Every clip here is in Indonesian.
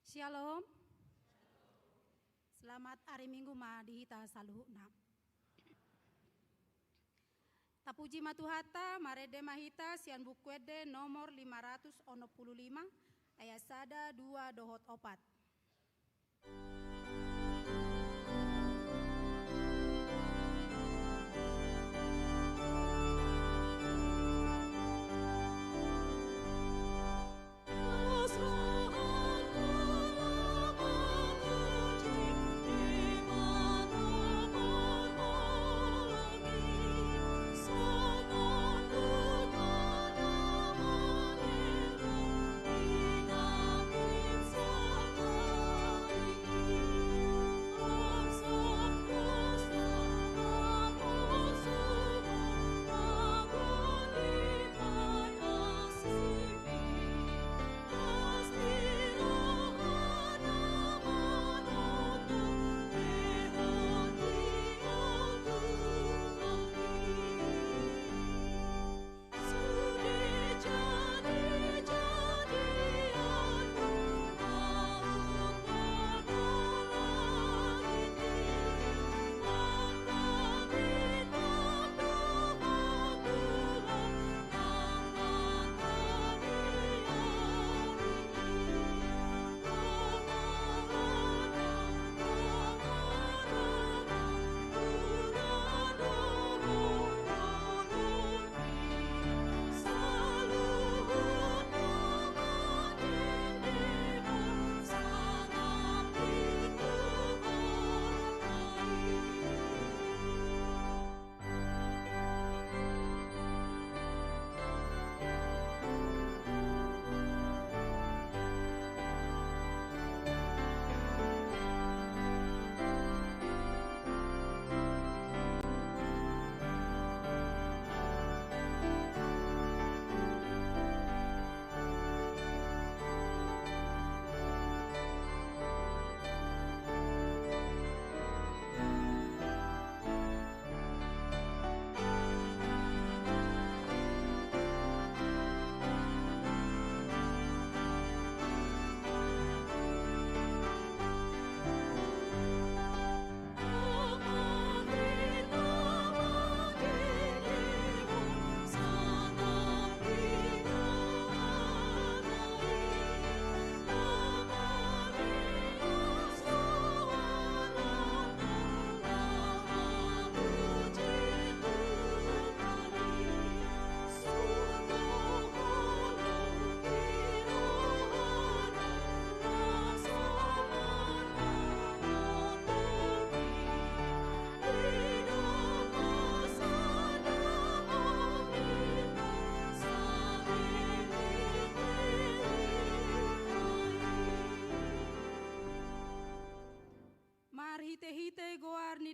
Shalom. Selamat hari Minggu madihita saluhna. Tapuji matuhata marede mahita sian bukwede nomor 565 ayat sada 2 dohot opat.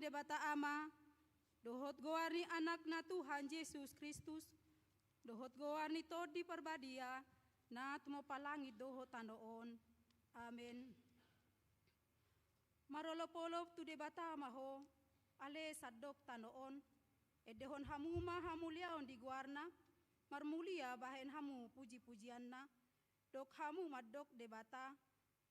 Bata ama, dohot goarni anak na Tuhan Yesus Kristus, dohot goarni todi perbadia, na tumo palangit dohot tanoon. Amen. Marolopolop tu de bata amaho, ale sadok tanoon, edehon hamuma hamuliaon di guarna, marmulia bahen hamu puji-pujian na, dok hamu madok de bata,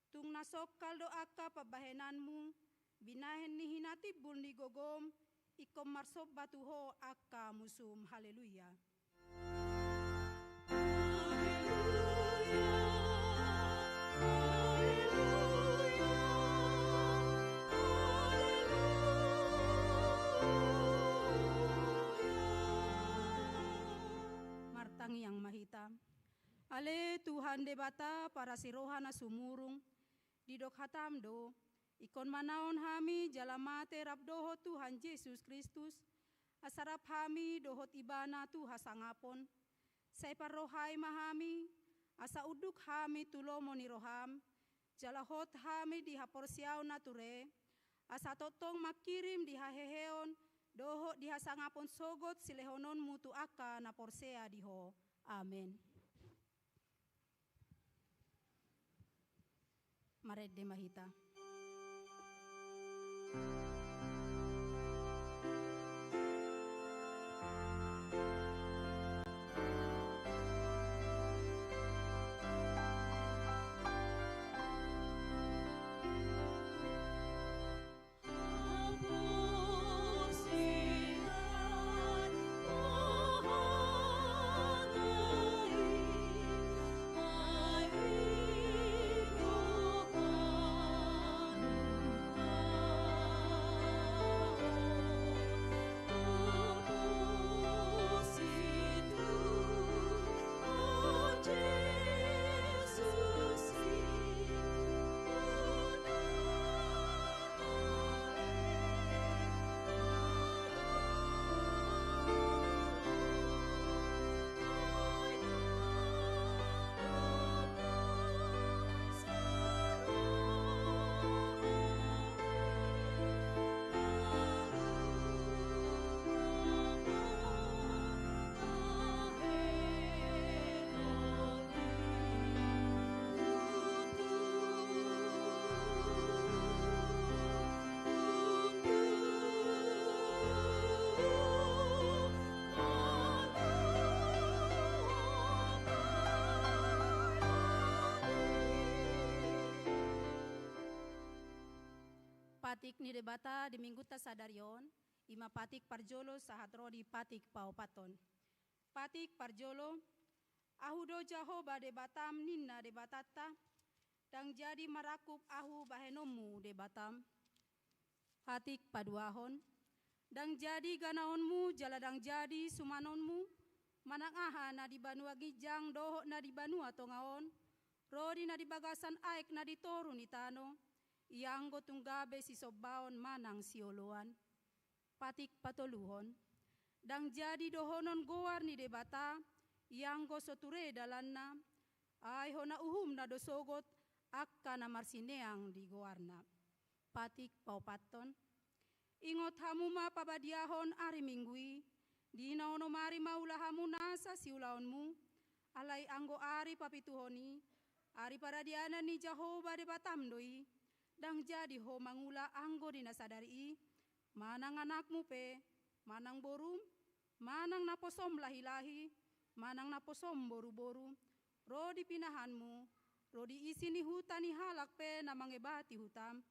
tung nasokal doaka pabahenanmu, binahen ni hinatibul ni gogom, ikom marsob batuho akka musum. Haleluya. Martangi yang mahita. Ale Tuhan debata para sirohana sumurung, didok hatam do, ikon manaon hami jalamate rap dohot Tuhan Yesus Kristus, asarap hami dohot ibana tu hasangapon, say parrohai mahami, asa uduk hami tulomo ni roham, jalahot hami di haporsiaw nature, asa totong makirim di haheheon, dohot di hasangapon sogot silehonon mutu aka na porsea diho. Amen. Maret de mahita. patik ni debata di minggu ta sadarion, ima patik parjolo sahat rodi patik paupaton. Patik parjolo, ahu do Jahoba debatam ninna debatata, dang jadi marakup ahu bahenomu debatam. Patik paduahon, dang jadi ganaonmu jaladang jadi sumanonmu, manang aha na di banua gijang doho na di banua tongaon, rodi na di bagasan aek na di toru ni tano, ianggo tunggabe si sobaon manang sioloan. Patik patoluhon, dang jadi dohonon goar ni debata, ianggo soture dalanna, ay hona uhum na dosogot, akka na marsineang di goarna. Patik paupaton, ingot hamuma pabadiahon ari minggui, di naono mari maula hamu nasa siulaonmu, alai anggo ari papituhoni, ari paradiana ni Jahoba debatam doi, dang jadi ho mangula anggo dinasadari, manang anakmu pe, manang borum, manang naposom lahi-lahi, manang naposom boru-boru, rodi pinahanmu, rodi isi ni hutan ni halak pe namangebati hutam,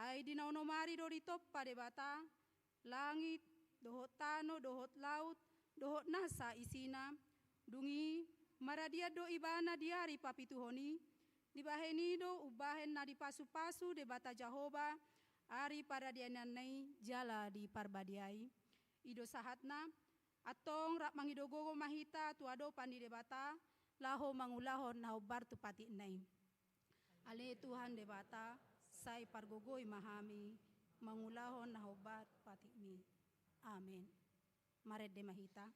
ay dinaonomari rodi toppa debata, langit, dohot tano, dohot laut, dohot nasa isina, dungi, maradia do ibana diari papituhoni, dibaheni do ubahen na dipasu-pasu debata Jahoba, ari paradiananai jala di parbadiai. Ido sahatna, atong rak mangidogogo mahita tuado pandi debata, laho mangulahon na bartu pati nai. Ale Tuhan debata, sai pargogoi mahami, mangulahon na hobat pati mi. Amin. Mared de mahita.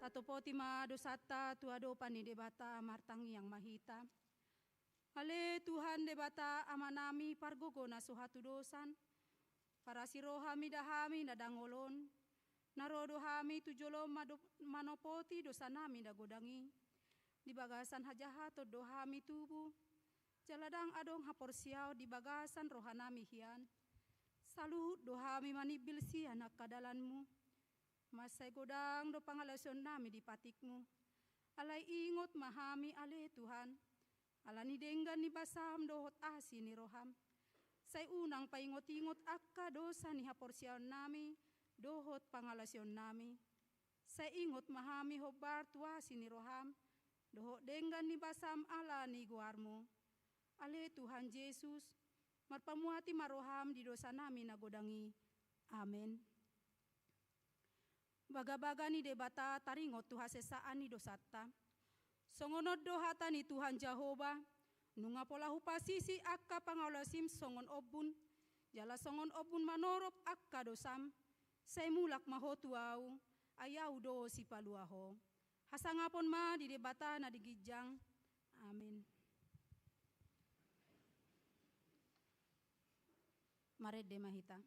Atopoti ma dosata tuado pani debata martangi yang mahita. Ale Tuhan debata amanami pargogo na suhatu dosan. Para sirohami dahami nadangolon. Narodo hami tujolo manopoti dosanami dagodangi. Di bagasan hajahato dohami tubuh. Jaladang adong haporsiao di bagasan rohanami hian. Saluhut dohami manibil si anak kadalanmu. Masai godang do pangalason nami di patikmu. Alai ingot mahami ale Tuhan. Alani denggan ni basam dohot asi ni roham. Sai unang paingot-ingot akka dosa ni haporsiaon nami. Dohot pangalason nami. Sai ingot mahami hobar tuasi ni roham. Dohot denggan ni basam ala ni guarmu. Ale Tuhan Yesus. Marpamuati maroham di dosa nami nagodangi. Amin. Baga-baga ni debata taringot tuha sesaan ni dosata. Songonod dohata ni Tuhan Jahoba. Nunga pola hupasisi akka pangalasim songon obun. Jala songon obun manorop akka dosam. Say mulak mahotuau. Ayaw do si paluaho. Hasangapon ma di debata na digijang. Amin. Mared de mahita.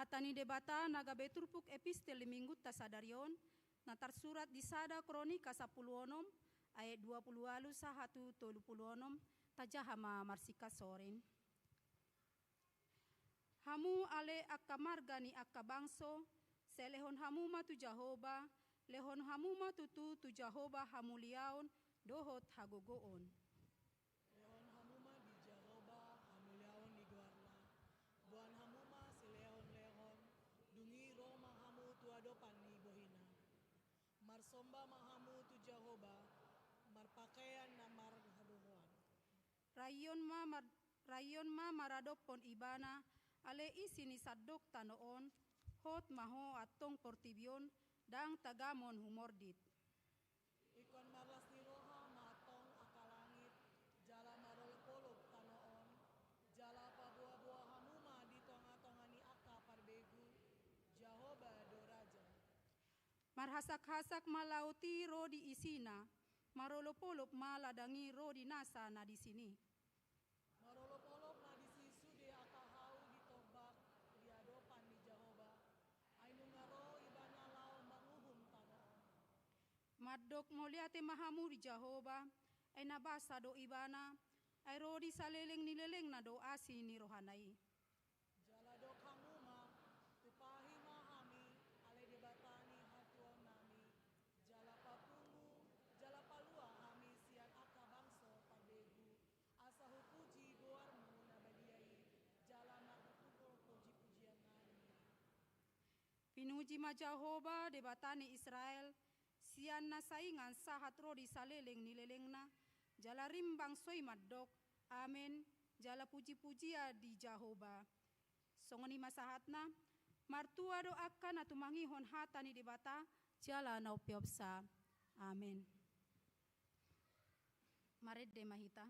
Hatani debata naga beturpuk epistel minggu tasadarion, na tersurat di sada kronika 10 ayat 20 alu sahatu 30 tajahama marsika soren. Hamu ale akka margani akka bangso, selehon hamu matu Jahoba, lehon hamu matu tu Jahoba hamuliaon dohot hagogoon. Lehon hamuma di Jahoba hamuliaon di guarna, buan hamuma si lehon dungi Roma hamu tuadopan ni bohina. Marsomba mahamu tu Jahoba, marpakaian na marhadohoan. Rayon ma maradopon ibana, ale isi ni sadok tanoon, hot maho atong portibion, dang tagamon humordit. Ikon marlas ni roha matong akalangit, jala marolopolop tanoon, jala pabuah-buah hamuma di tonga-tongani aka parbegu, Jahoba do raja. Marhasak-hasak malauti rodi isina, marolopolop maladangi rodi nasa na di sini. Marolop-olop na di sisu de akahau di tobak di adopan di Jahoba, ainu ngaro ibana lau manguhum tanoon. Madok moliate mahamu di Jahoba, ay nabasa do ibana, ay rodi saleleng nileleng na do asi ni rohanai. Jala dok hamuma, tupahi mahami, ale debatani hatuan nami, jala papungu, jala palua hami sian aka bangso parbegu, asa hupuji goarmu nabadiai, jala marhukul puji-pujian nami. Pinuji ma Jahoba debatani Israel, sian na saingan sahat rodi saleleng nilelengna, jala rimbang soi madok, amen, jala puji-pujia di Jahoba. Songoni masahatna, martua doakan atu mangihon hatani debata, jala na upiopsa. Amen. Maredde mahita.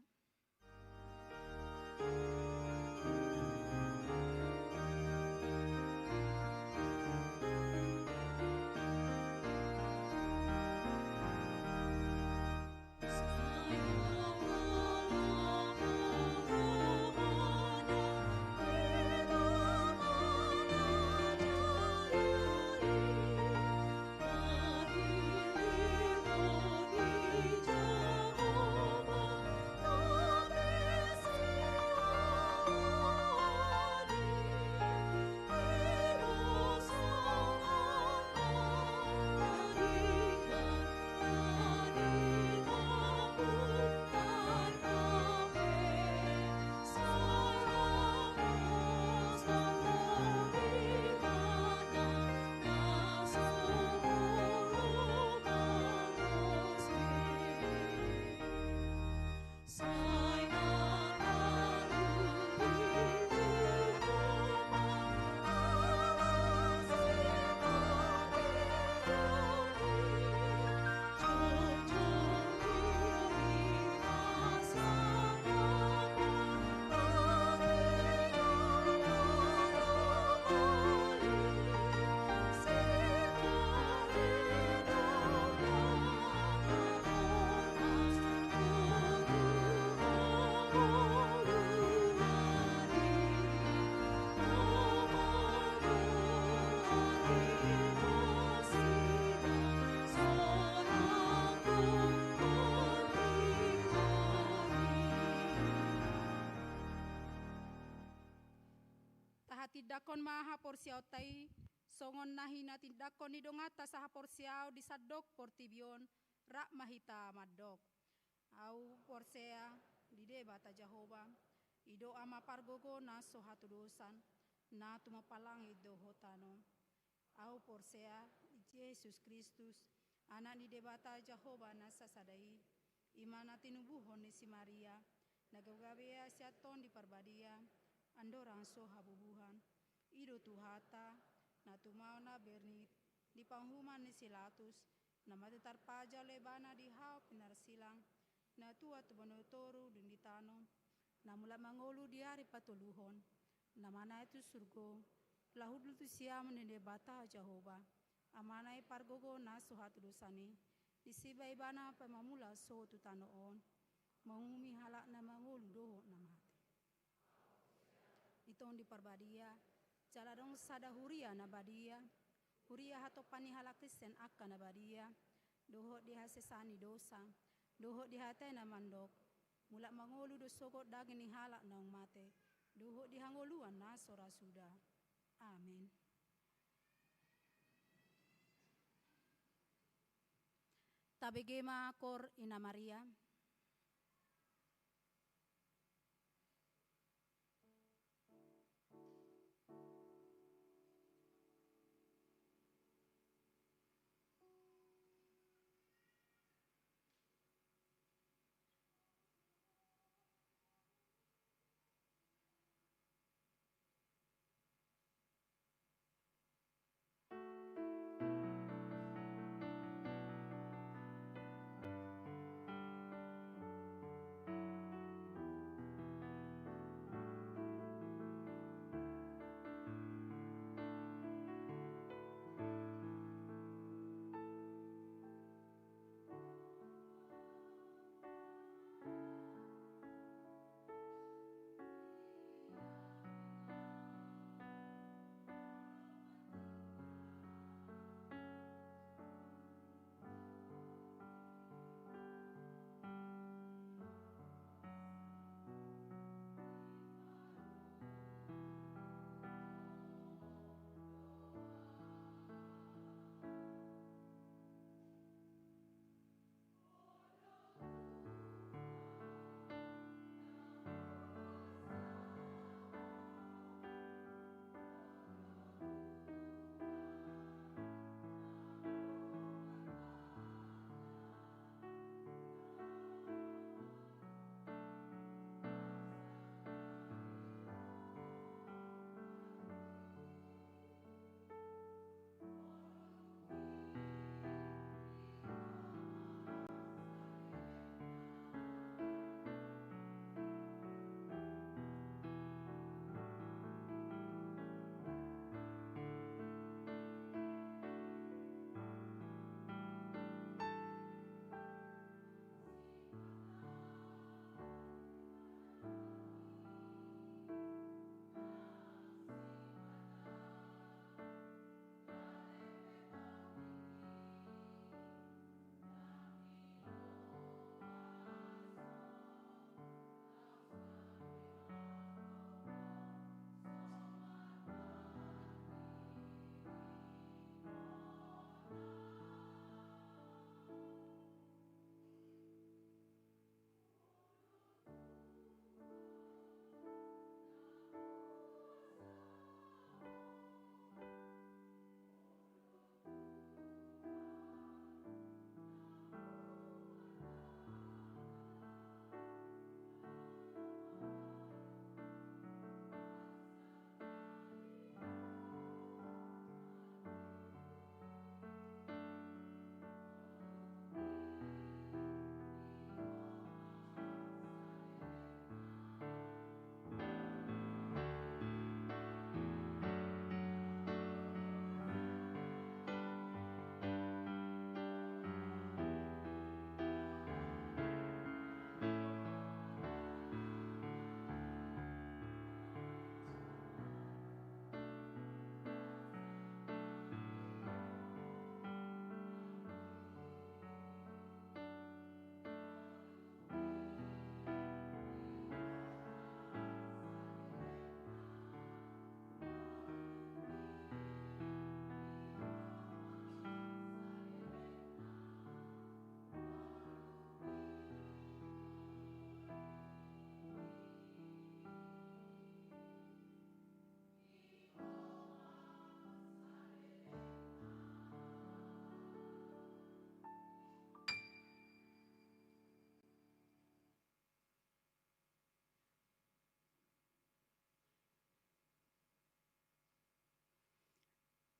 Tidakon maha porsiau tai, songon nahina tidakon ni dongata saha porsiau di sadok portibion, rak mahita madok. Au porsea di debata Jahoba, ido ama pargogo na sohatu dosan, na tumapalangi dohotano. Au porsea Yesus Kristus, anak ni debata Jahoba na sasadai, imana tinubuhon ni si Maria, nagagabea siaton di parbadia, andorang so habubuhan, ido tuhata, na tumauna bernit, di panghuman ni silatus, na matitarpaja lebana di hau pinarsilang, na tua tubanotoru din ditano, na mula mangolu di hari patuluhon, na mana itu surgo, lahudul tu siam ni debata Jahoba, amanai pargogo na suhatu dosani, di siba ibana pemamula so tu tanoon, mengumi halak na mangolu doho na mati. Itong di parbadia, jala dong sada huria na badia. Huria hato panihala Kristen akka na badia. Doho diha sesani dosa. Doho diha tena mandok. Mula mangolu do sogot daging ni halak naung mate. Doho dihangoluan na sora sudah. Amin. Tabegema kor ina Maria.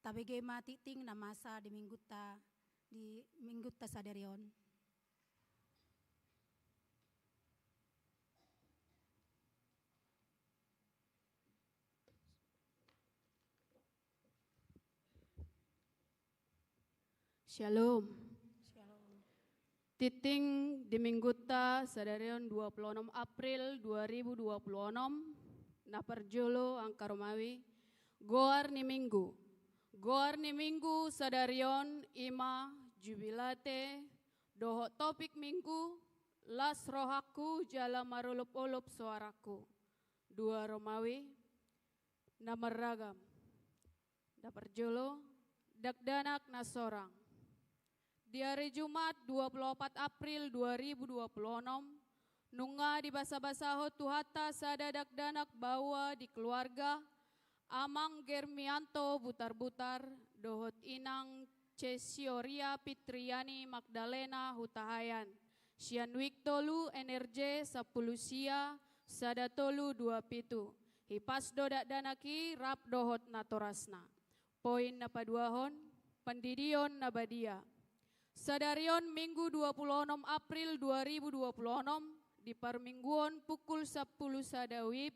Tabegema titing na masa di mingguta saderion. Shalom. Shalom. Titing di mingguta sadarion 26 April 2026 na perjolo ang karumawi Goar ni minggu. Goar ni minggu sadarion ima jubilate doho topik minggu las rohaku jala marulup-ulup suaraku. 2 Romawi nameragam. Daperjolo dakdanak nasorang. Di hari Jumat 24 April 2026 nunga di basa-basaho tuhata sada dakdanak bawa di keluarga Amang Germianto butar-butar dohot inang Cesioria Pitriani Magdalena Hutahayan. Sian Wiktolu energe 10 sia sada tolu 2 pitu. Hipas dodak danaki rap dohot natorasna. Poin napaduahon pendidion nabadia. Sadarion Minggu 26 April 2026 di permingguan pukul 10 sadawib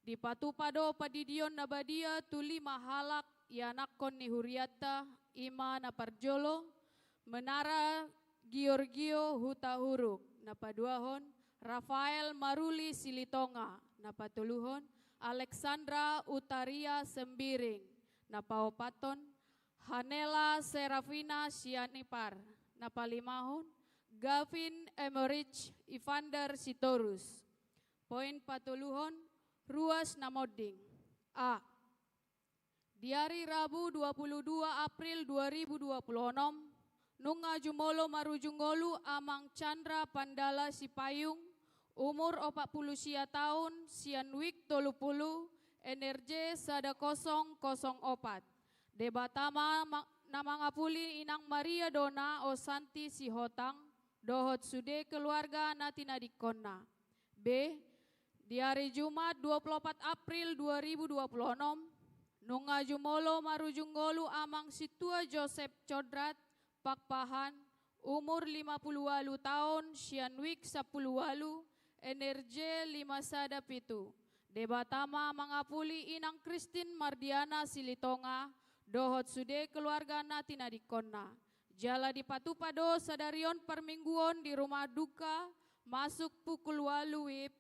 di Patupado Padidion Nabadia tuli mahalak yanakon ni Huriata ima naparjolo menara Giorgio Hutahuruk napaduahon Rafael Maruli Silitonga napatuluhon Alexandra Utaria Sembiring napaopaton Hanela Serafina Sianipar napalimahon Gavin Emerich Evander Sitorus. Poin patuluhon ruas namoding. A. Di hari Rabu 22 April 2026, nunga jumolo marujungolu Amang Chandra Pandala Sipayung, umur 40 sia tahun, sian wik 30, energe sada 004. Debatama namangapuli inang Maria Dona Osanti Sihotang, dohot sude keluarga natina dikonna. B. Di hari Jumat 24 April 2026, nunga jumolo marujunggolu Amang Situa Joseph Codrat, Pakpahan, umur 58 tahun, sianwik 10 walu, energe 5 sada pitu. Debatama mangapuli inang Christine Mardiana Silitonga, dohot sude keluarga natina dikonna. Jala di Patupado sadarion permingguan di rumah duka, masuk pukul 8 wib,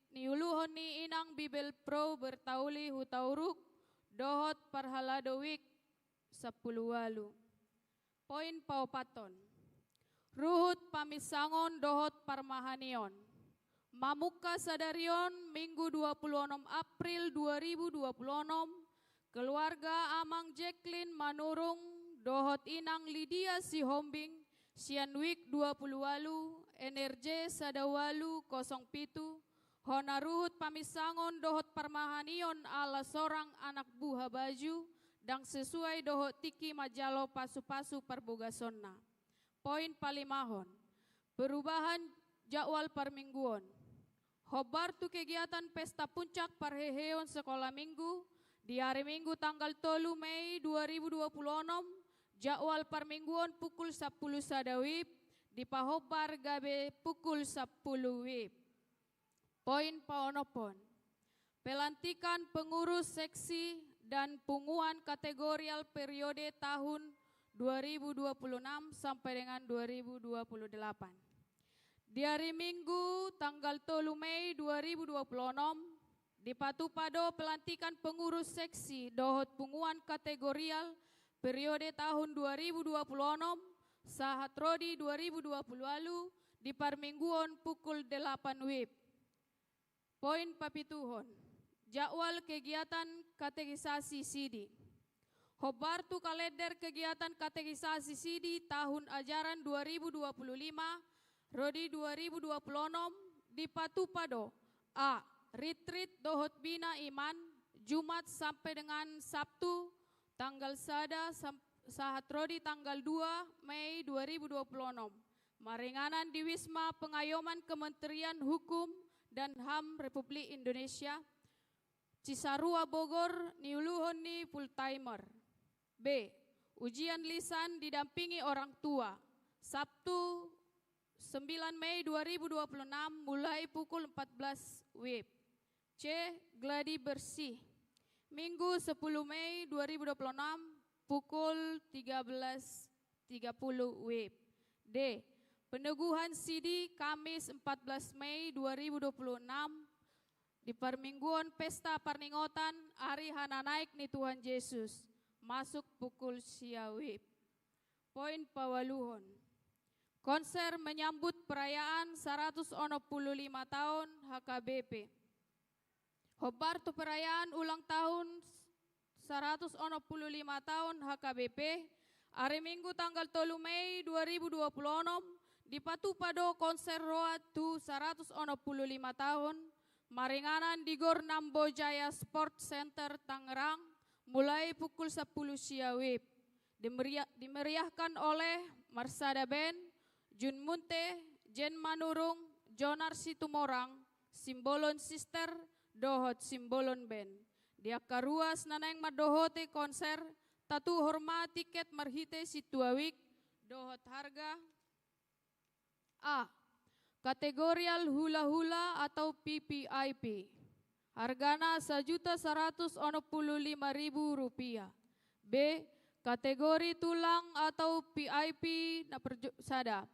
niuluhon ni inang Bibel Pro bertauli hutauruk, dohot parhalado wik 10 walu. Poin paupaton. Ruhut pamisangon dohot parmahanion. Mamuka sadarion Minggu 26 April 2026, keluarga Amang Jacqueline Manurung, dohot inang Lydia Sihombing, sianwik 20 walu, energe sadawalu 07, honaruhut pamisangon dohot parmahanion ala sorang anak buah baju, dan sesuai dohot tiki majalo pasu-pasu perbogasonna. Poin palimahon, perubahan jadwal permingguan. Hobar tu kegiatan pesta puncak parheheon sekolah minggu, di hari Minggu tanggal 3 Mei 2026, jadwal permingguan pukul 10 sadawib, di Pahobar Gabe pukul 10 wib. Poin paonopon, pelantikan pengurus seksi dan punguan kategorial periode tahun 2026 sampai dengan 2028. Di hari Minggu tanggal 3 Mei 2026, di Patupado pelantikan pengurus seksi dohot punguan kategorial periode tahun 2026 sahat Rodi 2020 lalu di permingguan pukul 8 wib. Poin papituhon, jadwal kegiatan katekisasi Sidi. Hobartu kalender kegiatan katekisasi Sidi tahun ajaran 2025 Rodi 2026 di Patupado. A. Retreat dohot bina iman Jumat sampai dengan Sabtu tanggal sada sahat Rodi tanggal 2 Mei 2026. Maringanan di Wisma Pengayoman Kementerian Hukum dan HAM Republik Indonesia, Cisarua Bogor, niuluhon ni full timer. B. Ujian lisan didampingi orang tua, Sabtu 9 Mei 2026 mulai pukul 14 wib. C. Gladi bersih, Minggu 10 Mei 2026 pukul 13.30 wib. D. Peneguhan Sidi Kamis 14 Mei 2026 di permingguan pesta perninggotan hari hana naik ni Tuhan Yesus, masuk pukul siawip. Poin pawaluhon. Konser menyambut perayaan 165 tahun HKBP. Hobarto perayaan ulang tahun 165 tahun HKBP, hari Minggu tanggal 3 Mei 2026, di Patupado konser road tu 165 tahun, maringanan di Gor Nambo Jaya Sport Center Tangerang, mulai pukul 10 siawip. Dimeriahkan oleh Marsada Band, Jun Munte, Jen Manurung, Jonar Situmorang, Simbolon Sister, Dohot Simbolon Band. Dia karuas naneng madohote konser, tatu hormat tiket marhite situawik, dohot harga. A. Kategorial hula-hula atau PPIP. Hargana Rp1.165.000. B. Kategori tulang atau PIP na sada.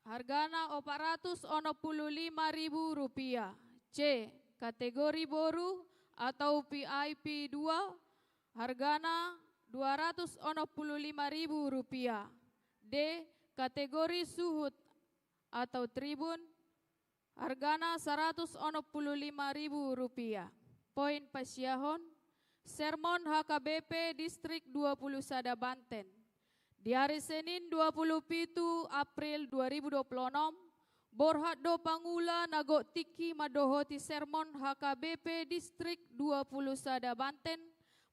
Hargana Rp465.000. C. Kategori boru atau PIP 2. Hargana Rp265.000. D. Kategori suhut atau tribun. Hargana Rp165.000. Poin pasiahon. Sermon HKBP Distrik 20 Sada Banten. Di hari Senin 27 April 2026, borhat do pangula nago tiki madohoti sermon HKBP Distrik 20 Sada Banten,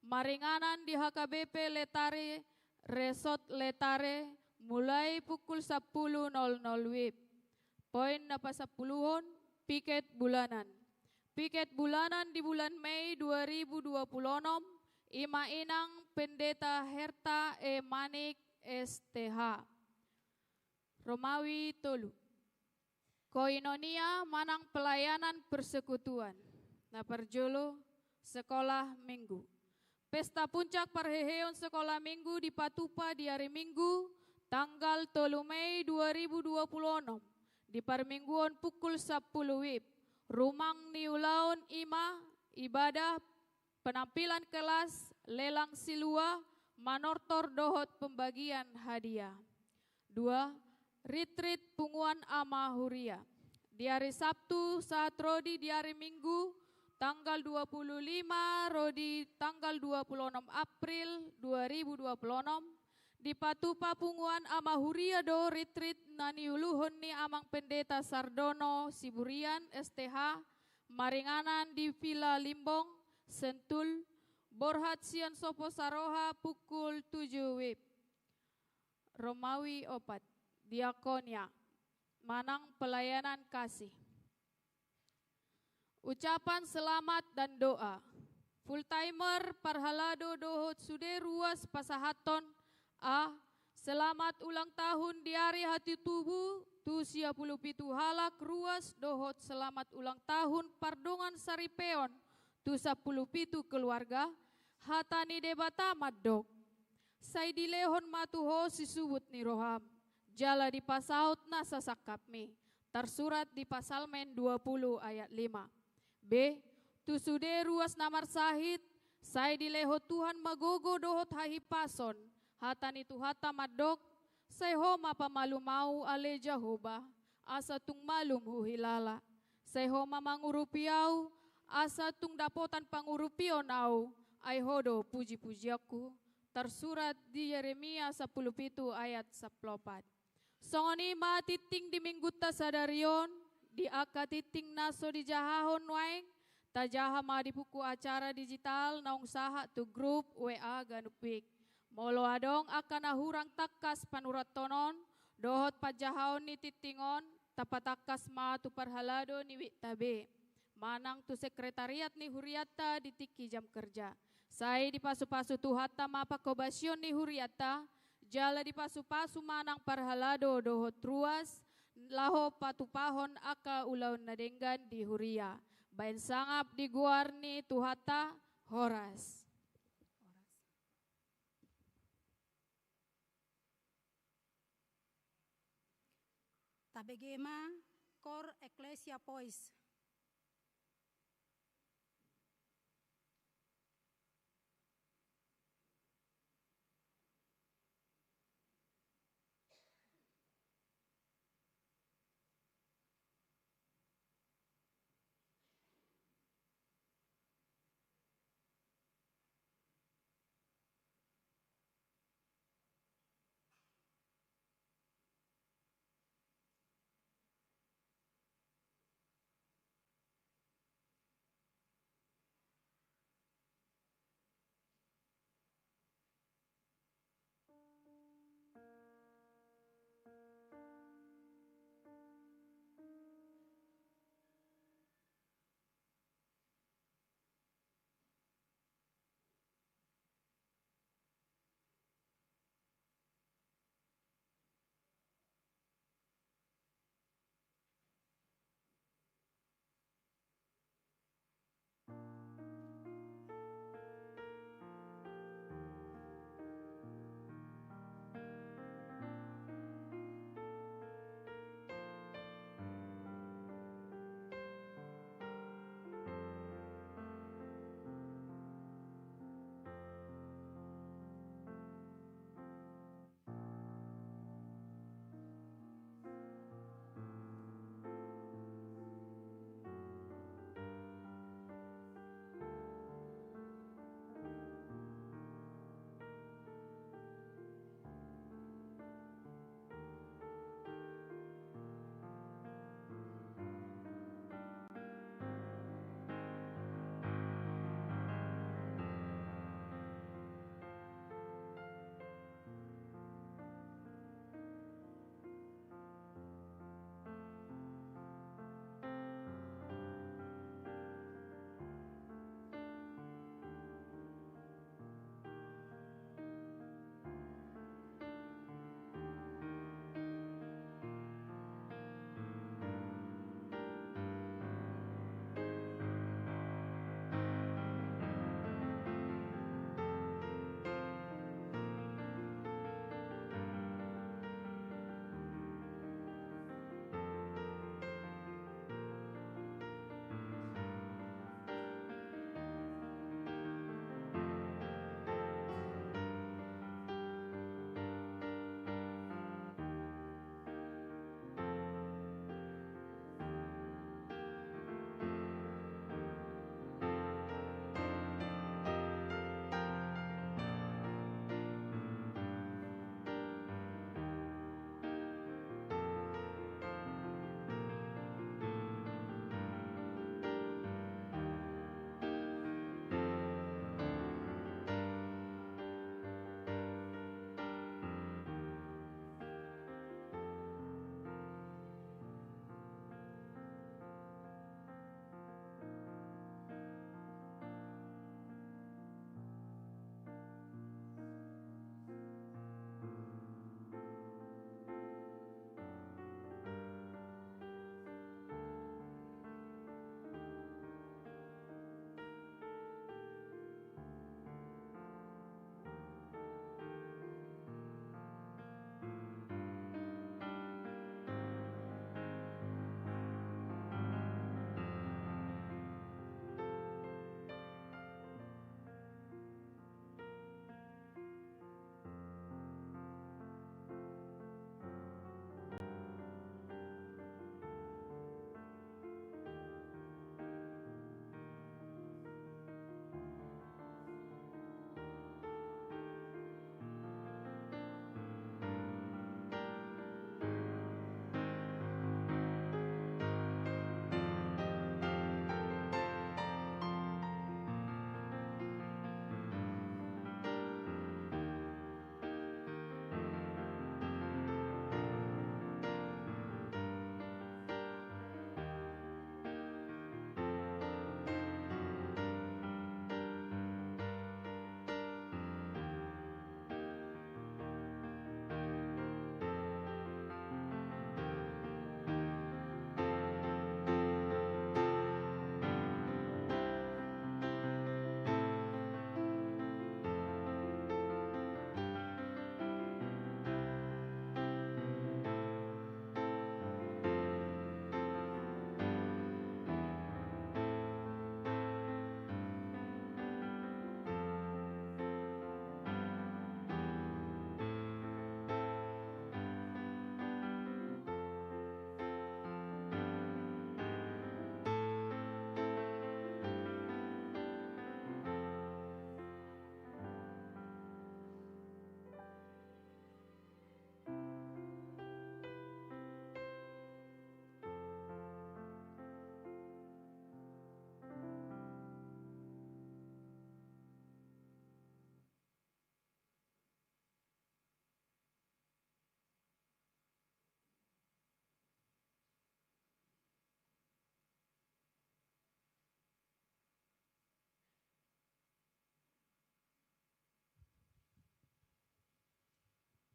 maringanan di HKBP Letare, Resort Letare, mulai pukul 10.00 WIB. Poin napa 10-on, piket bulanan. Piket bulanan di bulan Mei 2026, Ima Inang Pendeta Herta E. Manik STH. Romawi Tolu. Koinonia Manang Pelayanan Persekutuan. Naparjolo Sekolah Minggu. Pesta puncak perheheon Sekolah Minggu di Patupa di hari Minggu, tanggal 3 Mei 2026. Di permingguan pukul 10 WIB. Rumang Niulaon Ima, ibadah, penampilan kelas, lelang silua, manortor dohot pembagian hadiah. 2. Retreat Punguan Ama Huria. Di hari Sabtu saat Rodi di hari Minggu, tanggal 25, Rodi tanggal 26 April 2026, di Patupa Punguan Ama Huria do retreat naniuluhon ni Amang Pendeta Sardono Siburian STH, maringanan di Villa Limbong, Sentul, borhat sian sopo saroha pukul 7 WIB. Romawi opat, diakonia, Manang Pelayanan Kasih. Ucapan selamat dan doa. Full timer parhalado dohot sude ruas pasahaton. A. Selamat ulang tahun di hari hati tubuh tu 37 halak ruas dohot selamat ulang tahun pardongan saripeon tu 17 keluarga hatani debata maddok. Say dilehon matuho sisubut ni roham. Jala di pasaut na sasakapmi. Tersurat di Pasalmen 20 ayat 5. B. Tu sude ruas namar sahid. Say dileho Tuhan magogo dohot hahipason. Hatani tu hata madok, say homa pamalu mau ale Jehovah, asa tung malum huhilala. Say homa mangurupiau, asa tung dapotan pangurupio nau, ay hodo puji-puji aku. Tersurat di Yeremia 17 ayat 14. Songoni ma titing di mingguta sadarion, di aka titing naso di jahahon waeng, tajaha ma di buku acara digital naung saha tu grup WA ganupik. Molo adong akan ahurang takas panurat tonon, dohot pajahaon ni titingon, tapatakas ma tu parhalado ni witabe. Manang tu sekretariat ni huriata di tiki jam kerja. Saya di pasu-pasu tu hatta ma pakobasyon ni huriata, jala di pasu-pasu manang parhalado dohot ruas, laho patupahon aka ulaun nadenggan di huria. Bain sangap di guarni tu hatta horas. Tabegema Cor Ecclesia Pois.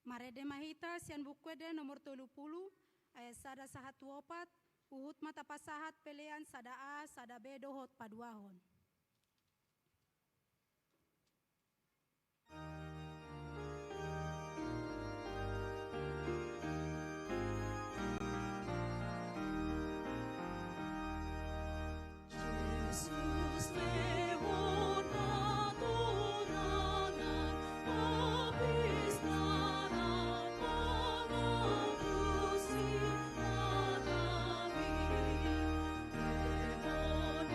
Marede mahita sian bukwede nomor 30 ayat sada sahat wopat uhut mata pasahat pelean sada A sada B dohot paduahon. Yesus lewat aturangan habis darah mengapusi kami lewat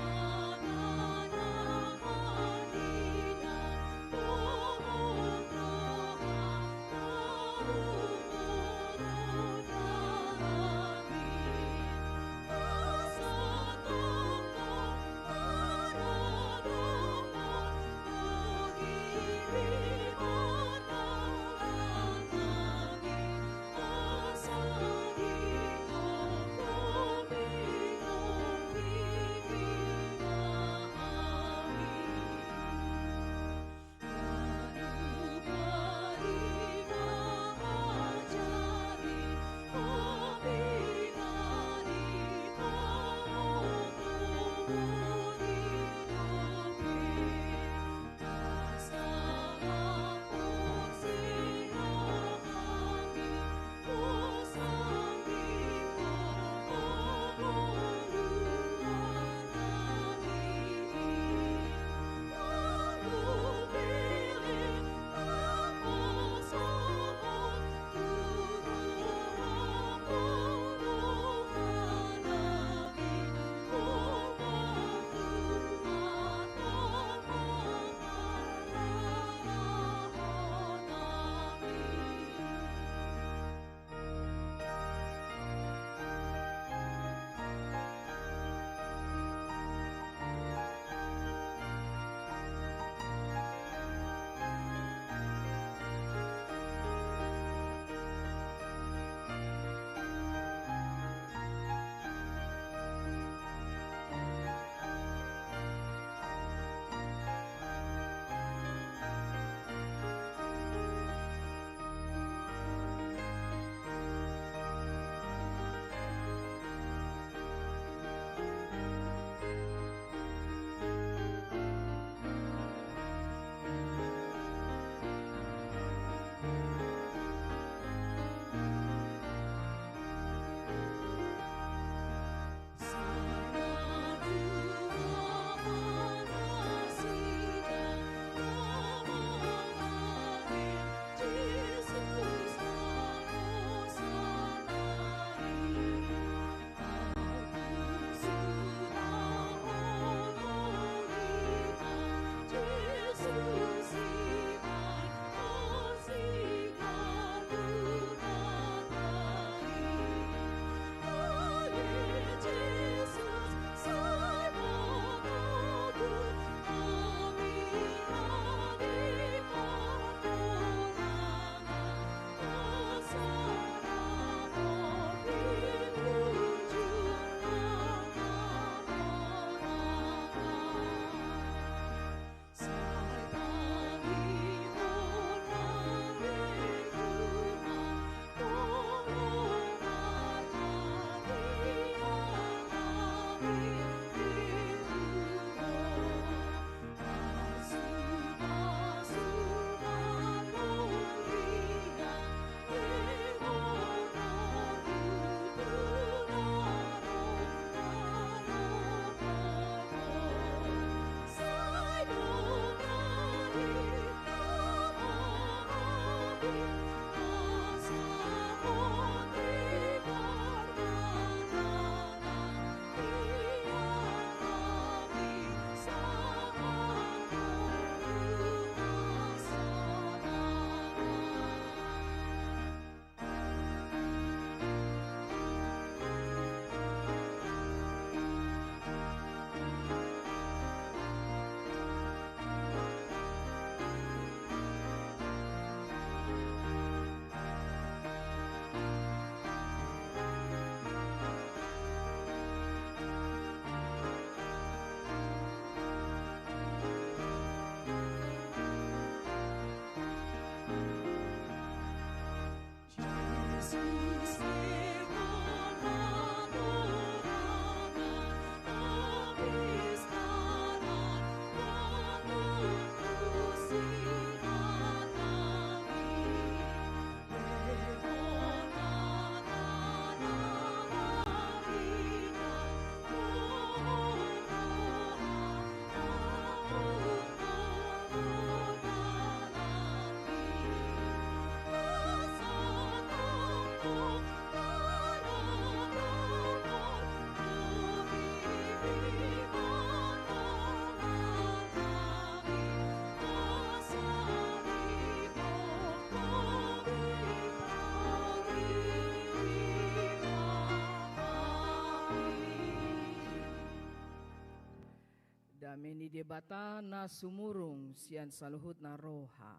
debata na sumurung sian saluhut na roha.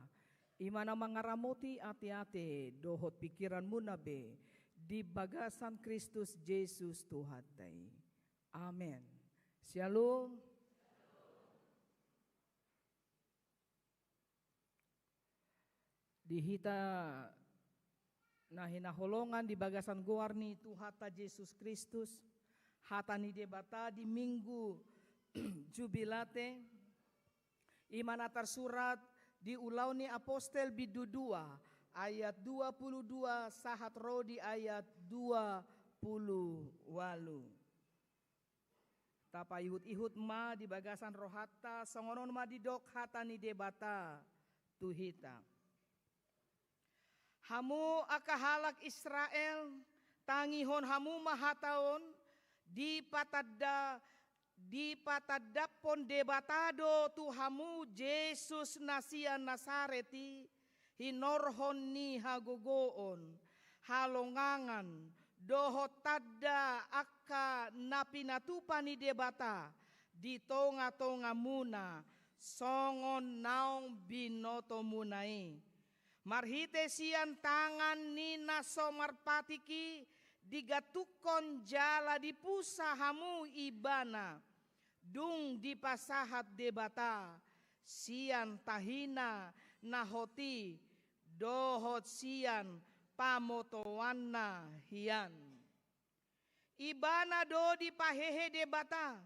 Imana mangaramuti ati-ati dohot pikiran mo na be di bagasan Kristus Jesus Tuhan tay. Amen. Shalom. Dihita na hinaholongan di bagasan guar ni Tuhata Jesus Kristus. Hata ni debata di minggu jubilate. Imana tersurat di ulau ni apostel bidudua ayat 22 sahat rodi ayat 28. Tapa ihut-ihut ma di bagasan rohata songonon ma didok hata ni debata tuhita. Hamu akahalak Israel tangihon hamu mahataon di patadapon debatado tu hamu Jesus nasian Nasareti hinorhon ni hagogoon halongangan dohot tadda akka napinatupa ni debata di tonga-tonga muna songon naong binoto munai marhite sian tangan ni nasomarpatiki digatukon jala di pusa hamu ibana dung di pasahat debata sian tahina nahoti dohot sian pamotowanna hian ibana do di pahehe debata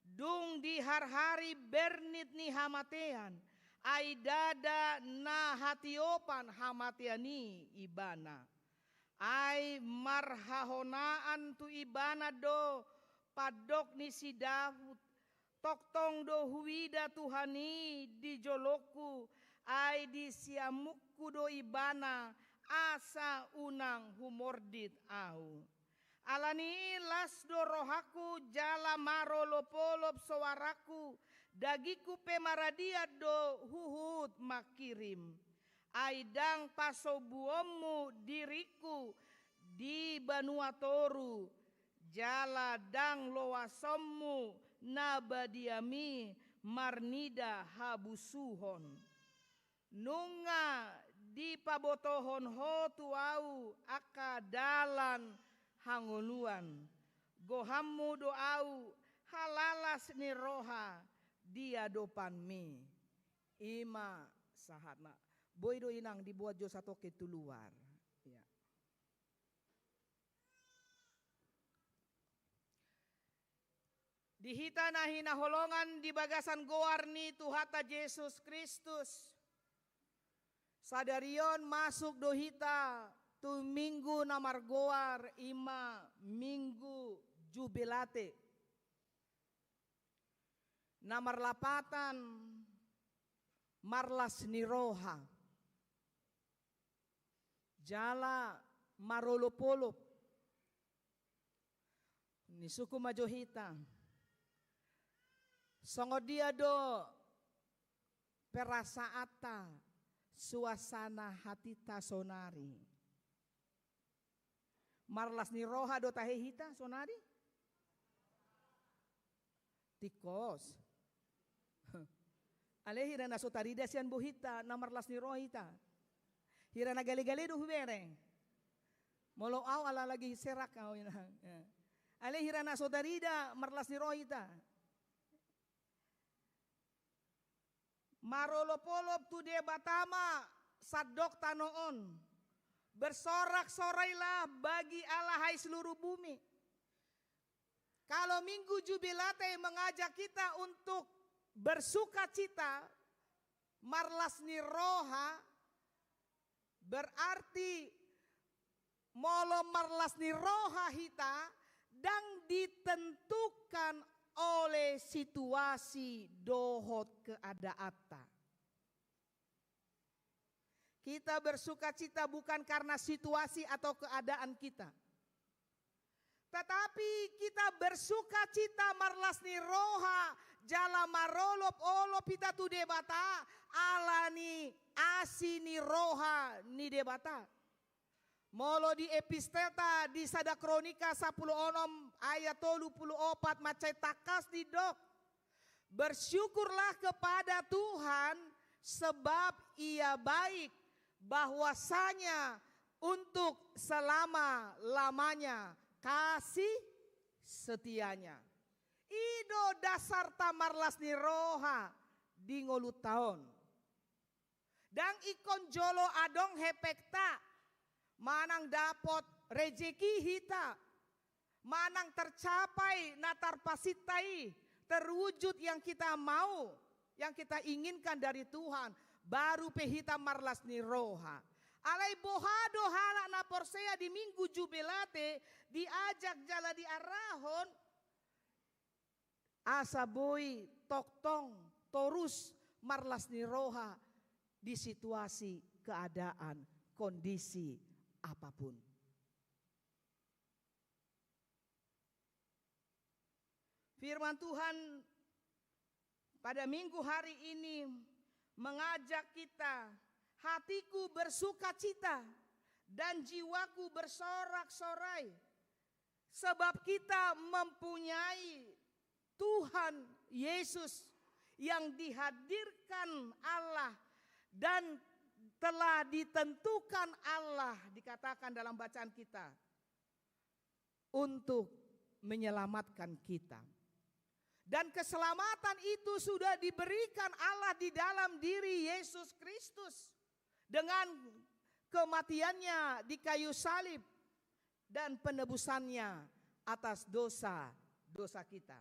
dung di har-hari bernit ni hamatean aidada na hatiopan hamatiani ibana ay marhahonaan tu ibana do padok ni si Daud toktong do huida Tuhani di joloku ay di siamukku do ibana asa unang humordit au alani las do rohaku jala marolopolop sowaraku dagiku pemaradia do huhut makirim aidang pasobuomu diriku di Banuatoru jala dang loasommu nabadiami marnida habusuhon nunga di pabotohon hotu au akadalan hangoluan gohammu doau halalas ni roha dia dopan mi ima sahatna boy do inang dibuat jo satu ketuluar ya. Dihita na hinaholongan di bagasan goar ni Tuhata Jesus Kristus sadarion masuk dohita tu minggu namar goar ima minggu jubilate namar lapatan marlas ni roha jala marolopolop ni suku majohita songo dia do perasaata suasana hatita sonari marlas ni roha do tahehita sonari tikos ale hirana sotarida sian buhita namarlas ni rohita hirana gali-gali do hubereng molo au ala lagi serak au ina ale hirana sotarida marlas ni rohita marolopolop tu de batama sadok tanoon bersorak-sorailah bagi Allah hai seluruh bumi kalau minggu jubilate mengajak kita untuk bersuka cita marlas ni roha berarti molo marlas ni roha hita dan ditentukan oleh situasi dohot keadaata. Kita bersuka cita bukan karena situasi atau keadaan kita. Tetapi kita bersuka cita marlas ni roha jala marolop olop kita tu debata alani asini roha ni debata. Molo di episteta di sada kronika 10 ayat 34 macai takas di dok. Bersyukurlah kepada Tuhan sebab Ia baik, bahwasanya untuk selama-lamanya kasih setianya. Ido dasar tamarlas ni roha di ngolut tahun. Dan ikon jolo adong hepekta, manang dapot rejeki hita, manang tercapai natar pasitai, terwujud yang kita mau, yang kita inginkan dari Tuhan, baru pehita marlas ni roha. Alai bohado hala na porsea di minggu jubilate, diajak jala di arahon, asaboi toktong torus marlas ni roha di situasi keadaan kondisi apapun. Firman Tuhan pada minggu hari ini mengajak kita, hatiku bersuka cita dan jiwaku bersorak-sorai, sebab kita mempunyai Tuhan Yesus yang dihadirkan Allah dan telah ditentukan Allah, dikatakan dalam bacaan kita, untuk menyelamatkan kita. Dan keselamatan itu sudah diberikan Allah di dalam diri Yesus Kristus dengan kematiannya di kayu salib dan penebusannya atas dosa-dosa kita.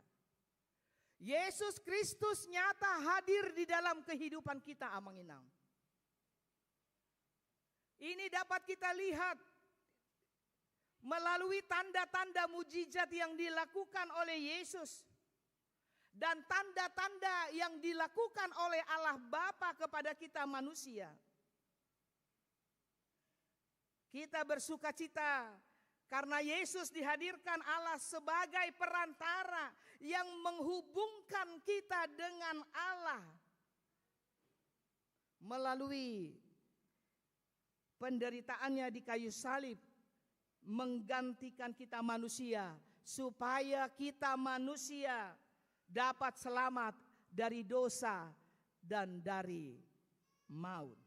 Yesus Kristus nyata hadir di dalam kehidupan kita, Amanginang. Ini dapat kita lihat melalui tanda-tanda mujizat yang dilakukan oleh Yesus dan tanda-tanda yang dilakukan oleh Allah Bapa kepada kita manusia. Kita bersuka cita karena Yesus dihadirkan Allah sebagai perantara yang menghubungkan kita dengan Allah melalui penderitaannya di kayu salib, menggantikan kita manusia supaya kita manusia dapat selamat dari dosa dan dari maut.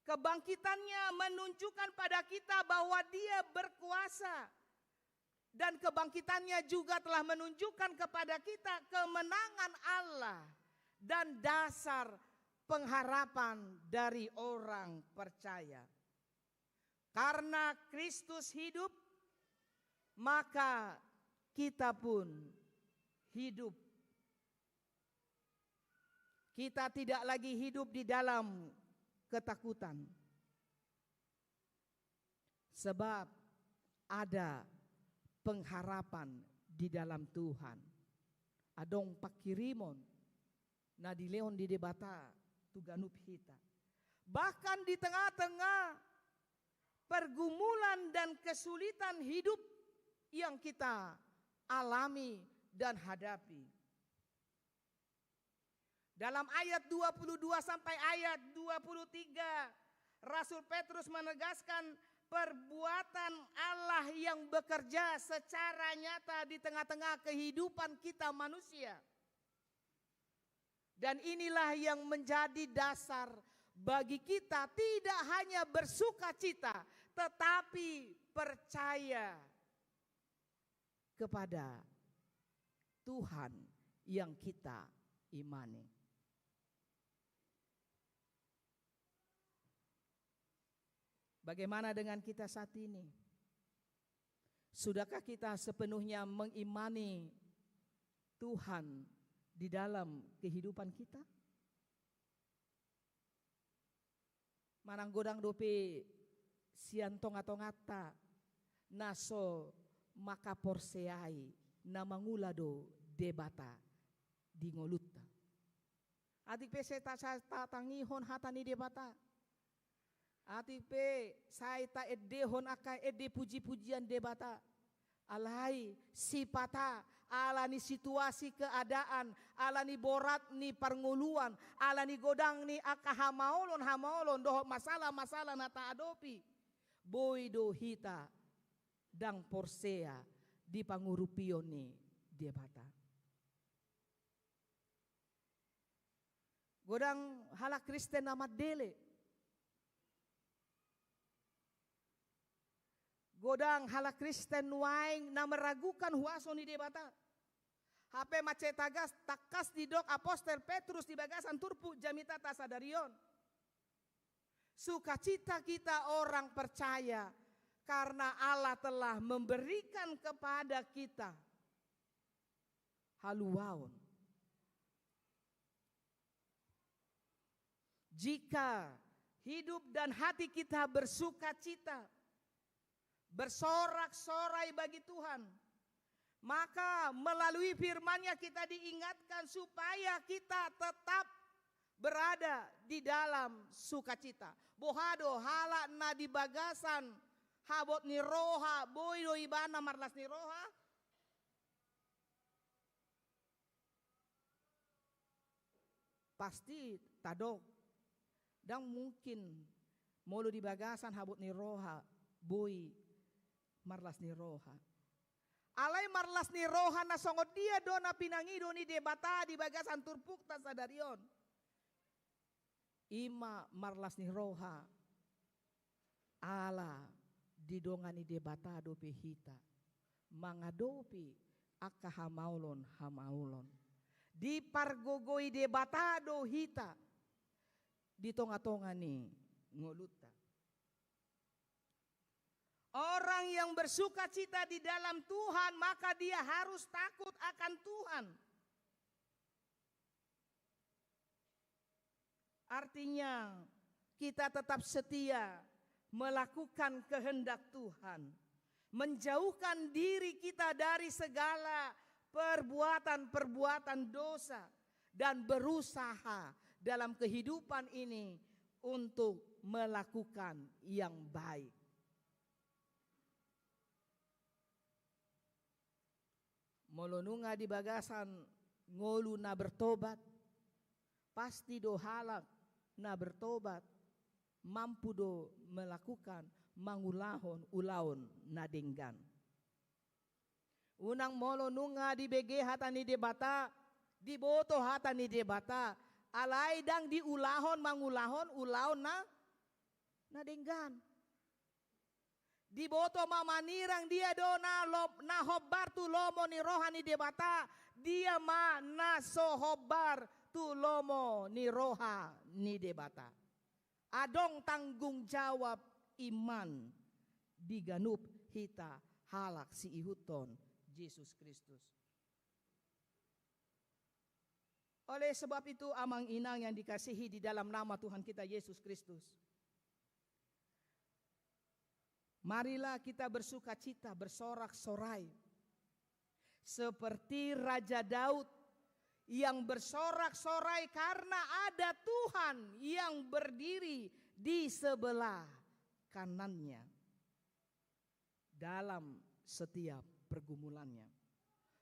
Kebangkitannya menunjukkan pada kita bahwa Dia berkuasa, dan kebangkitannya juga telah menunjukkan kepada kita kemenangan Allah dan dasar pengharapan dari orang percaya. Karena Kristus hidup, maka kita pun hidup. Kita tidak lagi hidup di dalam ketakutan, sebab ada pengharapan di dalam Tuhan. Adong pakirimon na di leon di debata tuganup hita. Bahkan di tengah-tengah pergumulan dan kesulitan hidup yang kita alami dan hadapi. Dalam ayat 22 sampai ayat 23, Rasul Petrus menegaskan perbuatan Allah yang bekerja secara nyata di tengah-tengah kehidupan kita manusia. Dan inilah yang menjadi dasar bagi kita tidak hanya bersuka cita, tetapi percaya kepada Tuhan yang kita imani. Bagaimana dengan kita saat ini? Sudahkah kita sepenuhnya mengimani Tuhan di dalam kehidupan kita? Manang godang dope siantong atau ngata naso maka porseai na mangulado debata di ngolutta. Adik pe seta tatangihon hatani debata. Adik pe saita edehon aka ede puji-pujian debata. Alai sipata alani situasi keadaan, alani borat ni pernguluan, alani godang ni aka hamaolon doh masalah-masalah nata adopi. Boy do hita dang porsea di pangurupioni dia bata. Godang hala Kristen amat dele. Godang hala Kristen waing na meragukan huaso ni dia bata. HP macetagas takas di dok apostel Petrus di bagasan turpu jamita tasadarion. Sukacita kita orang percaya karena Allah telah memberikan kepada kita haluaon. Jika hidup dan hati kita bersukacita, bersorak-sorai bagi Tuhan, maka melalui firman-Nya kita diingatkan supaya kita tetap berada di dalam sukacita. Bohado hala na di bagasan habot ni roha boy do ibana marlas ni roha. Pasti tadok dan mungkin molo di bagasan habot ni roha boy marlas ni roha. Alai marlas ni roha na songot dia dona pinangido ni debata di bagasan turpuk ta sadarion. Ima marlas ni roha ala didongani debata dope hita mangadopi aka hamaulon di pargogoi debata do hita di tonga-tonga ni ngoluta. Orang yang bersuka cita di dalam Tuhan maka dia harus takut akan Tuhan. Artinya kita tetap setia melakukan kehendak Tuhan, menjauhkan diri kita dari segala perbuatan-perbuatan dosa dan berusaha dalam kehidupan ini untuk melakukan yang baik. Molonunga di bagasan ngolu na bertobat, pasti do halak na bertobat, mampu do melakukan mangulahon ulaon na denggan. Unang molo nunga di BG hatani debata, di boto hatani debata, alai dang di ulahon mangulahon ulaon na denggan. Di boto mamanirang dia do na hobbar tu lomo ni rohani debata, dia ma na so hobbar tu lomo ni roha ni debata. Adong tanggung jawab iman diganup hita halak si ihuton Yesus Kristus. Oleh sebab itu amang inang yang dikasihi di dalam nama Tuhan kita Yesus Kristus, marilah kita bersuka cita, bersorak-sorai seperti Raja Daud yang bersorak-sorai karena ada Tuhan yang berdiri di sebelah kanannya dalam setiap pergumulannya.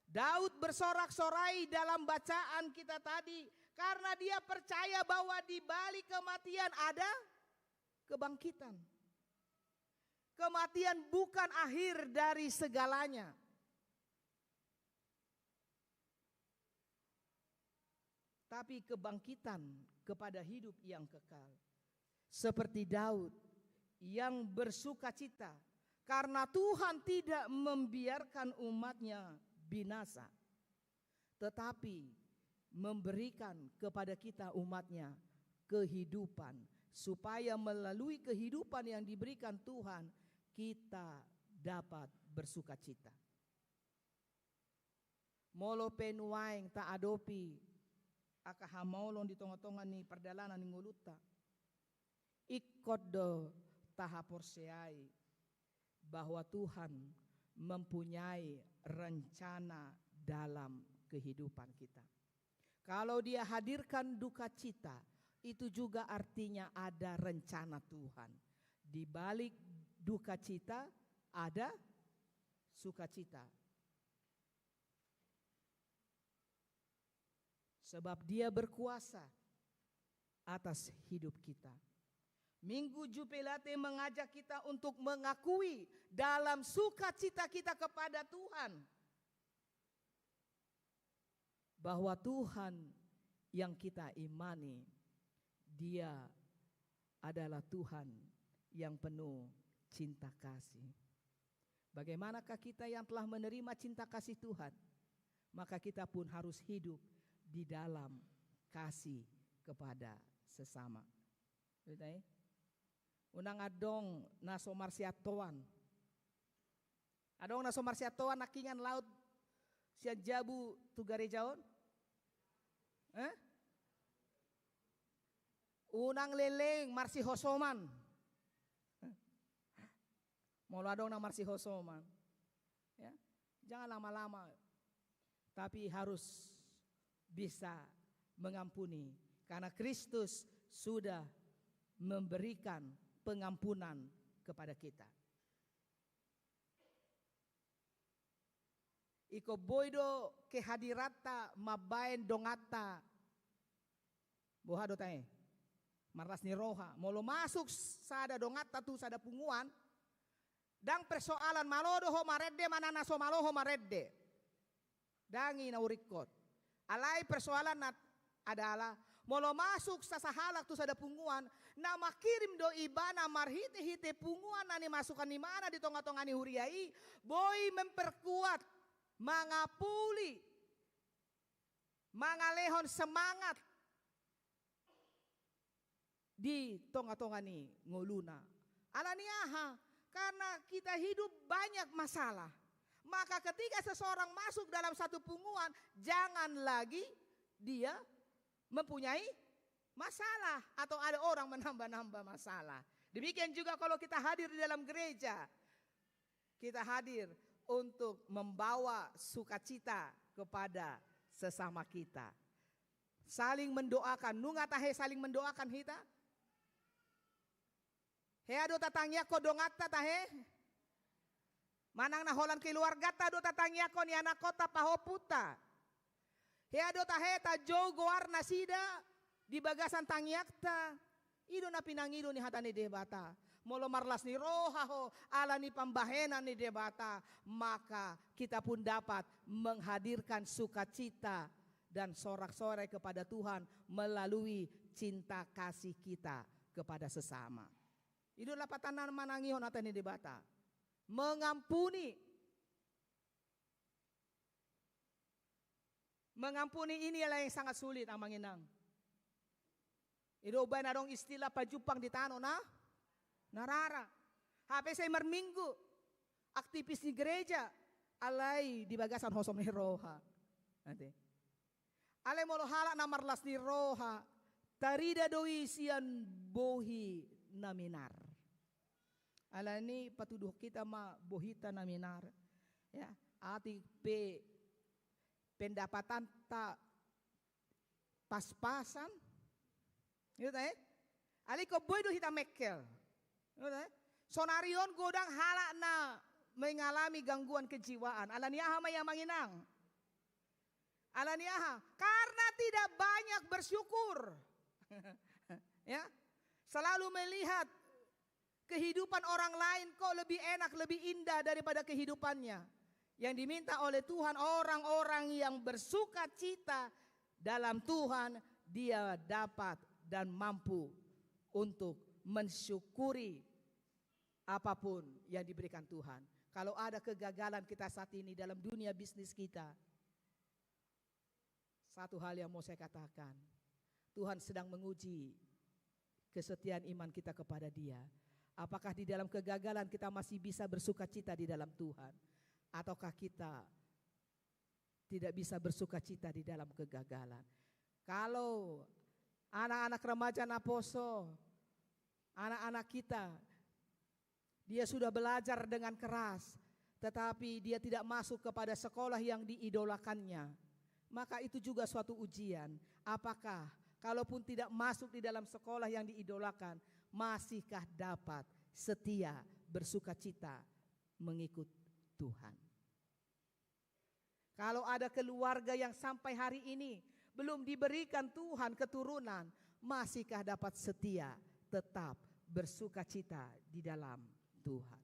Daud bersorak-sorai dalam bacaan kita tadi karena dia percaya bahwa di balik kematian ada kebangkitan. Kematian bukan akhir dari segalanya. Tapi kebangkitan kepada hidup yang kekal. Seperti Daud yang bersuka cita karena Tuhan tidak membiarkan umatnya binasa, tetapi memberikan kepada kita umatnya kehidupan, supaya melalui kehidupan yang diberikan Tuhan kita dapat bersuka cita. Molo penuaing ta adopi aka hamaulon di tonga-tonga ni perdalanan ni nguluta. Ikut do tahaporseai bahwa Tuhan mempunyai rencana dalam kehidupan kita. Kalau dia hadirkan duka cita, itu juga artinya ada rencana Tuhan. Di balik duka cita ada sukacita. Sebab dia berkuasa atas hidup kita. Minggu Jubilate mengajak kita untuk mengakui dalam sukacita kita kepada Tuhan bahwa Tuhan yang kita imani, Dia adalah Tuhan yang penuh cinta kasih. Bagaimanakah kita yang telah menerima cinta kasih Tuhan? Maka kita pun harus hidup di dalam kasih kepada sesama. Betul? Unang adong naso marsiatoan. Adong naso marsiatoan nakingan laut siya jabu tu garejaon. Unang leleng marsi hosoman. Molo adong na marsi hosoman. Ya, jangan lama-lama. Tapi harus bisa mengampuni karena Kristus sudah memberikan pengampunan kepada kita. Iko boido kehadirata mabain dongata. Bohado tae. Marlas ni roha. Molo masuk sada dongata tu sada punguan. Dang persoalan malodo ho maredde manana so maloho maredde. Dangi na urikot. Alai persoalan adalah molo masuk sa sahalak tu sada punguan na makirim do ibana marhite-hite punguan na ni masukan ni mana di tonga-tonga ni huriai boy memperkuat mangapuli mangalehon semangat di tonga-tonga ni nguluna alaniaha karena kita hidup banyak masalah. Maka ketika seseorang masuk dalam satu punguan, jangan lagi dia mempunyai masalah atau ada orang menambah-nambah masalah. Demikian juga kalau kita hadir di dalam gereja, kita hadir untuk membawa sukacita kepada sesama kita. Saling mendoakan, nunga tahe saling mendoakan kita. Heado tatangya ko dongata tahe. Manang na holan keluarga ta do tatangya ko ni anak kota pahoputa. Heado tahe ta jo goar nasida di bagasan tangyakta. Ido na pinangido ni hatani debata. Molo marlas ni roha ho ala ni pambahenan ni debata. Maka kita pun dapat menghadirkan sukacita dan sorak-sorai kepada Tuhan melalui cinta kasih kita kepada sesama. Ido lapatanan manangihon hatani debata. Mengampuni. Mengampuni ini adalah yang sangat sulit amang inang. Ido ba na dong istilah pajupang di tano na narara. Hape say marminggu aktivis di gereja alay di bagasan hosom ni roha. Ate. Alay molo hala na marlas ni roha tarida doi sian bohi naminar. Alani patuduh kita ma bohita naminar. Ya, ati pendapatan tak pas-pasan. Gitu ali ko boy do hita mekkel. Gitu sonarion godang hala na mengalami gangguan kejiwaan. Alaniaha maya manginang. Alaniaha karena tidak banyak bersyukur. Ya, selalu melihat kehidupan orang lain kok lebih enak, lebih indah daripada kehidupannya. Yang diminta oleh Tuhan orang-orang yang bersuka cita dalam Tuhan, dia dapat dan mampu untuk mensyukuri apapun yang diberikan Tuhan. Kalau ada kegagalan kita saat ini dalam dunia bisnis kita, satu hal yang mau saya katakan, Tuhan sedang menguji kesetiaan iman kita kepada Dia. Apakah di dalam kegagalan kita masih bisa bersuka cita di dalam Tuhan? Ataukah kita tidak bisa bersuka cita di dalam kegagalan? Kalau anak-anak remaja Naposo, anak-anak kita, dia sudah belajar dengan keras, tetapi dia tidak masuk kepada sekolah yang diidolakannya, maka itu juga suatu ujian. Apakah kalaupun tidak masuk di dalam sekolah yang diidolakan, masihkah dapat setia bersuka cita mengikut Tuhan? Kalau ada keluarga yang sampai hari ini belum diberikan Tuhan keturunan, masihkah dapat setia tetap bersukacita di dalam Tuhan.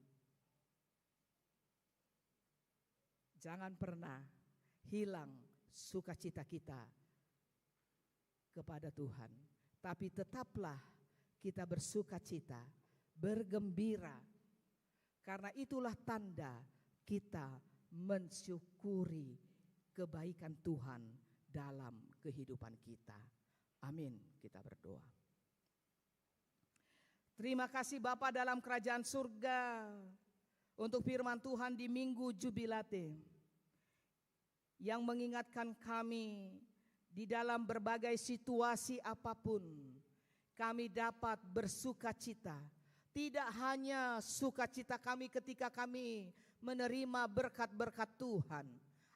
Jangan pernah hilang sukacita kita kepada Tuhan, tapi tetaplah kita bersukacita, bergembira, karena itulah tanda kita mensyukuri kebaikan Tuhan dalam kehidupan kita. Amin. Kita berdoa. Terima kasih Bapa dalam kerajaan surga untuk firman Tuhan di Minggu Jubilate yang mengingatkan kami di dalam berbagai situasi apapun kami dapat bersukacita. Tidak hanya sukacita kami ketika kami menerima berkat-berkat Tuhan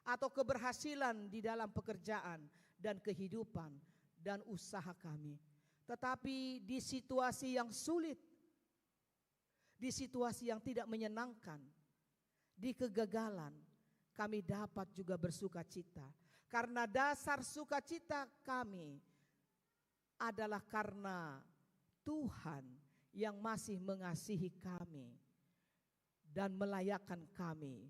atau keberhasilan di dalam pekerjaan dan kehidupan dan usaha kami, tetapi di situasi yang sulit, di situasi yang tidak menyenangkan, di kegagalan, kami dapat juga bersukacita. Karena dasar sukacita kami adalah karena Tuhan yang masih mengasihi kami dan melayakkan kami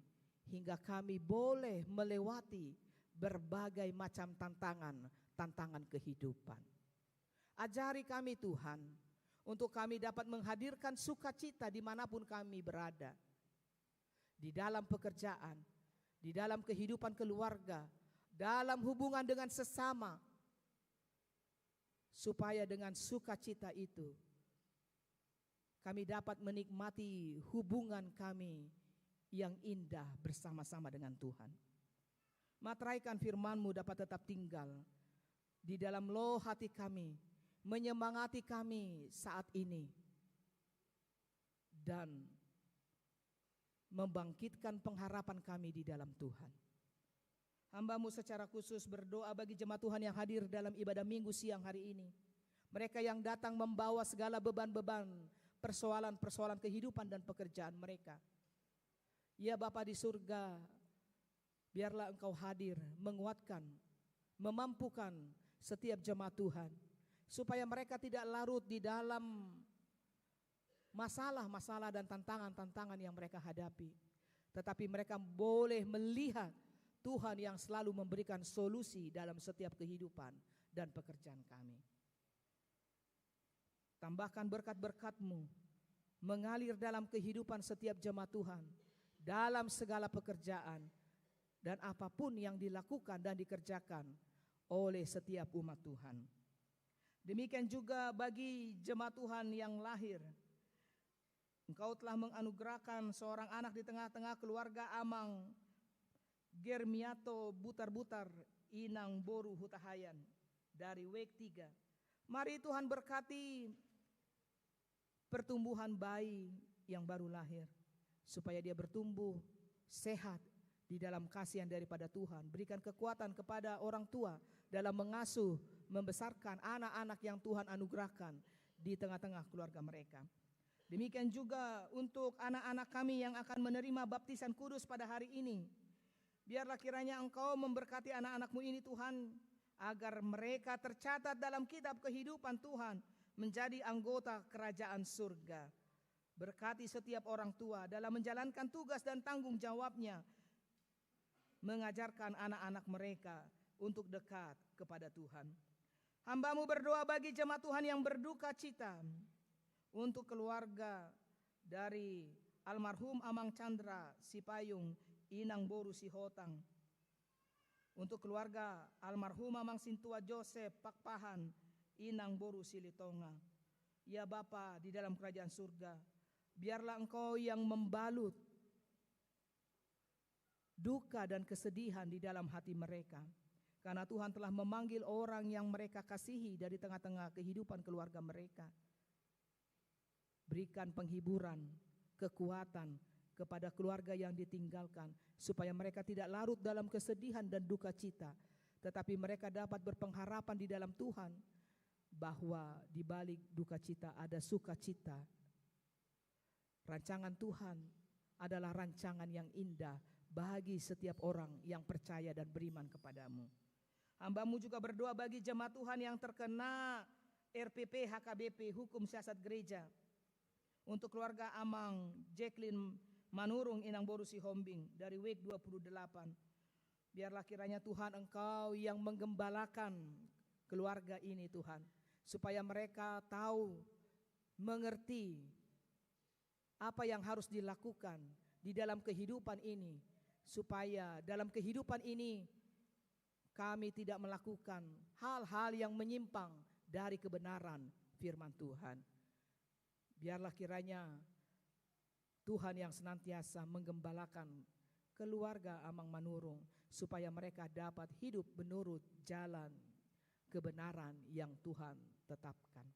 hingga kami boleh melewati berbagai macam tantangan kehidupan. Ajari kami Tuhan, untuk kami dapat menghadirkan sukacita dimanapun kami berada. Di dalam pekerjaan, di dalam kehidupan keluarga, dalam hubungan dengan sesama. Supaya dengan sukacita itu, kami dapat menikmati hubungan kami yang indah bersama-sama dengan Tuhan. Materaikan firman-Mu dapat tetap tinggal di dalam loh hati kami, menyemangati kami saat ini, dan membangkitkan pengharapan kami di dalam Tuhan. Hamba-Mu secara khusus berdoa bagi jemaat Tuhan yang hadir dalam ibadah Minggu siang hari ini. Mereka yang datang membawa segala beban-beban, persoalan-persoalan kehidupan dan pekerjaan mereka. Ya Bapa di surga, biarlah Engkau hadir, menguatkan, memampukan setiap jemaat Tuhan, supaya mereka tidak larut di dalam masalah-masalah dan tantangan-tantangan yang mereka hadapi, tetapi mereka boleh melihat Tuhan yang selalu memberikan solusi dalam setiap kehidupan dan pekerjaan kami. Tambahkan berkat-berkat-Mu mengalir dalam kehidupan setiap jemaat Tuhan, dalam segala pekerjaan dan apapun yang dilakukan dan dikerjakan oleh setiap umat Tuhan. Demikian juga bagi jemaat Tuhan yang lahir. Engkau telah menganugerahkan seorang anak di tengah-tengah keluarga Amang Germiato Butar-Butar Inang Boru Hutahayan dari Wek 3. Mari Tuhan berkati pertumbuhan bayi yang baru lahir, supaya dia bertumbuh sehat di dalam kasihan daripada Tuhan. Berikan kekuatan kepada orang tua dalam mengasuh, membesarkan anak-anak yang Tuhan anugerahkan di tengah-tengah keluarga mereka. Demikian juga untuk anak-anak kami yang akan menerima baptisan kudus pada hari ini. Biarlah kiranya Engkau memberkati anak-anak-Mu ini Tuhan, agar mereka tercatat dalam kitab kehidupan Tuhan, menjadi anggota kerajaan surga. Berkati setiap orang tua dalam menjalankan tugas dan tanggung jawabnya, mengajarkan anak-anak mereka untuk dekat kepada Tuhan. Hamba-Mu berdoa bagi jemaat Tuhan yang berduka cita, untuk keluarga dari almarhum Amang Chandra Sipayung Inang Boru Sihotang, untuk keluarga almarhum Amang Sintua Joseph Pakpahan Inang Boru Silitonga. Ya Bapa di dalam kerajaan surga, biarlah Engkau yang membalut duka dan kesedihan di dalam hati mereka, karena Tuhan telah memanggil orang yang mereka kasihi dari tengah-tengah kehidupan keluarga mereka. Berikan penghiburan, kekuatan kepada keluarga yang ditinggalkan, supaya mereka tidak larut dalam kesedihan dan duka cita, tetapi mereka dapat berpengharapan di dalam Tuhan, bahwa di balik duka cita ada sukacita. Rancangan Tuhan adalah rancangan yang indah bagi setiap orang yang percaya dan beriman kepadamu. Hamba-Mu juga berdoa bagi jemaat Tuhan yang terkena RPP HKBP, hukum siasat gereja, Untuk keluarga Amang Jacqueline Manurung Inang Boru Sihombing dari week 28. Biarlah kiranya Tuhan Engkau yang menggembalakan keluarga ini Tuhan, supaya mereka tahu, mengerti apa yang harus dilakukan di dalam kehidupan ini, supaya dalam kehidupan ini kami tidak melakukan hal-hal yang menyimpang dari kebenaran firman Tuhan. Biarlah kiranya Tuhan yang senantiasa menggembalakan keluarga Amang Manurung, supaya mereka dapat hidup menurut jalan kebenaran yang Tuhan tetapkan.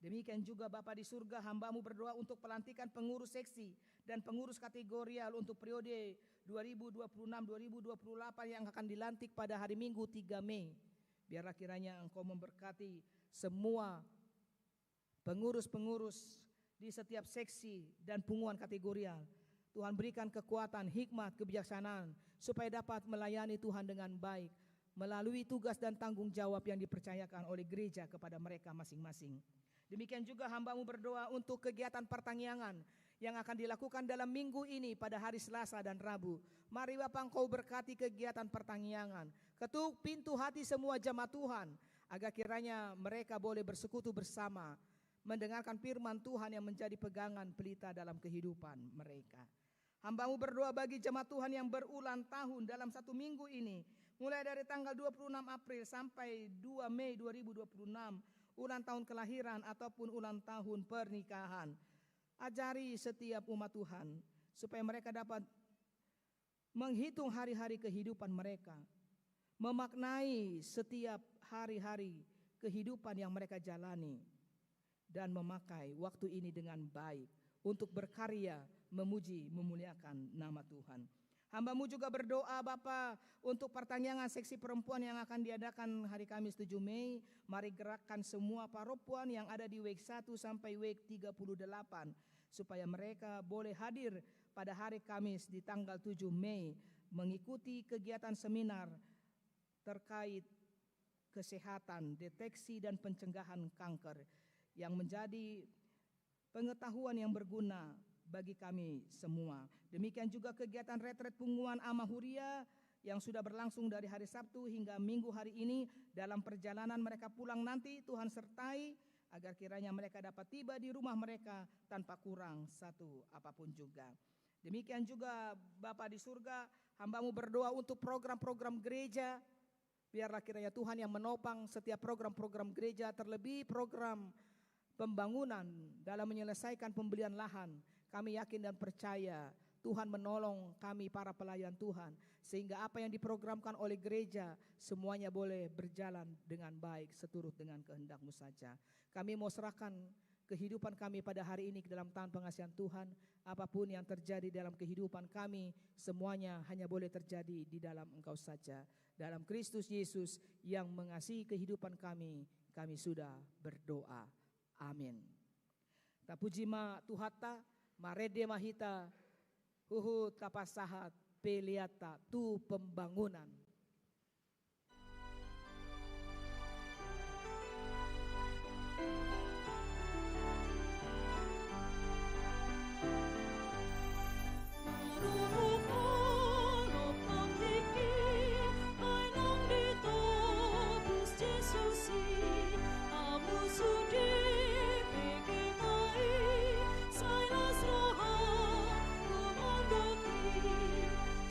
Demikian juga Bapa di surga, hamba-Mu berdoa untuk pelantikan pengurus seksi dan pengurus kategorial untuk periode 2026-2028 yang akan dilantik pada hari Minggu 3 Mei. Biarlah kiranya Engkau memberkati semua pengurus-pengurus di setiap seksi dan punguan kategorial. Tuhan berikan kekuatan, hikmat, kebijaksanaan supaya dapat melayani Tuhan dengan baik melalui tugas dan tanggung jawab yang dipercayakan oleh gereja kepada mereka masing-masing. Demikian juga hamba-Mu berdoa untuk kegiatan pertangyangan yang akan dilakukan dalam minggu ini pada hari Selasa dan Rabu. Mari Bapa Engkau berkati kegiatan pertangyangan, ketuk pintu hati semua jemaat Tuhan, agar kiranya mereka boleh bersekutu bersama, mendengarkan firman Tuhan yang menjadi pegangan pelita dalam kehidupan mereka. Hamba-Mu berdoa bagi jemaat Tuhan yang berulang tahun dalam satu minggu ini, mulai dari tanggal 26 April sampai 2 Mei 2026, ulang tahun kelahiran ataupun ulang tahun pernikahan. Ajari setiap umat Tuhan supaya mereka dapat menghitung hari-hari kehidupan mereka, memaknai setiap hari-hari kehidupan yang mereka jalani, dan memakai waktu ini dengan baik untuk berkarya, memuji, memuliakan nama Tuhan. Hamba-Mu juga berdoa Bapa untuk pertangyangan seksi perempuan yang akan diadakan hari Kamis 7 Mei. Mari gerakkan semua perempuan yang ada di week 1 sampai week 38 supaya mereka boleh hadir pada hari Kamis di tanggal 7 Mei mengikuti kegiatan seminar terkait kesehatan, deteksi dan pencegahan kanker yang menjadi pengetahuan yang berguna bagi kami semua. Demikian juga kegiatan retret punguan Amahuria yang sudah berlangsung dari hari Sabtu hingga Minggu hari ini. Dalam perjalanan mereka pulang nanti, Tuhan sertai agar kiranya mereka dapat tiba di rumah mereka tanpa kurang satu apapun juga. Demikian juga Bapa di surga, hamba-Mu berdoa untuk program-program gereja. Biarlah kiranya Tuhan yang menopang setiap program-program gereja, terlebih program pembangunan dalam menyelesaikan pembelian lahan. Kami yakin dan percaya Tuhan menolong kami para pelayan Tuhan, sehingga apa yang diprogramkan oleh gereja semuanya boleh berjalan dengan baik seturut dengan kehendak-Mu saja. Kami mau serahkan kehidupan kami pada hari ini ke dalam tangan pengasihan Tuhan. Apapun yang terjadi dalam kehidupan kami, semuanya hanya boleh terjadi di dalam Engkau saja. Dalam Kristus Yesus yang mengasihi kehidupan kami, kami sudah berdoa. Amin. Tapuji ma Tuhata, marede mahita, huhu tapasahat, peliata, tu pembangunan.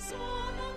Sonang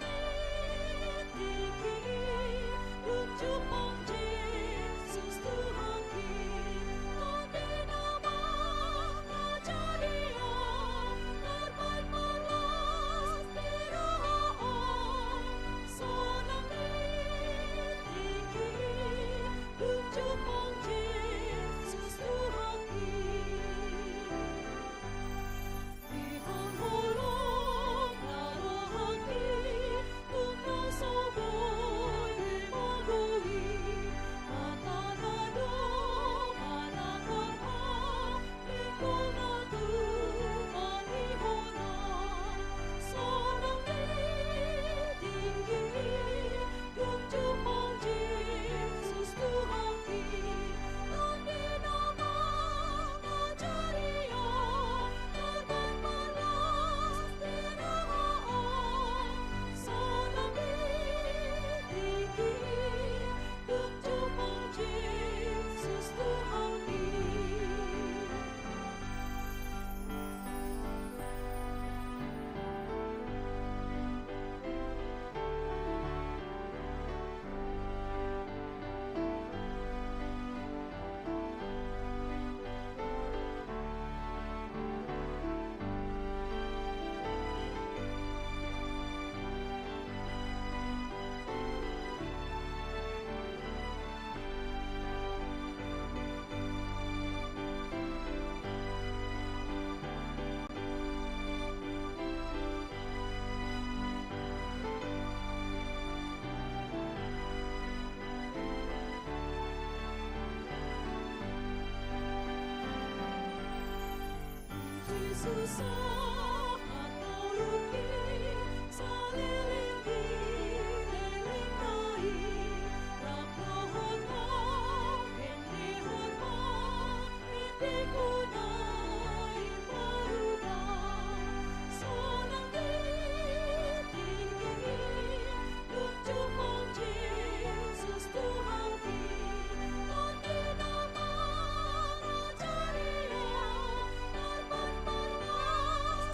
susah atau rugi salilingi lelingai rapohota hindi hormat hindi kunai paruba sonang tinggi tunjuk om Yesus Tuhanku Tundi nama Raja Ria Narpan Parwas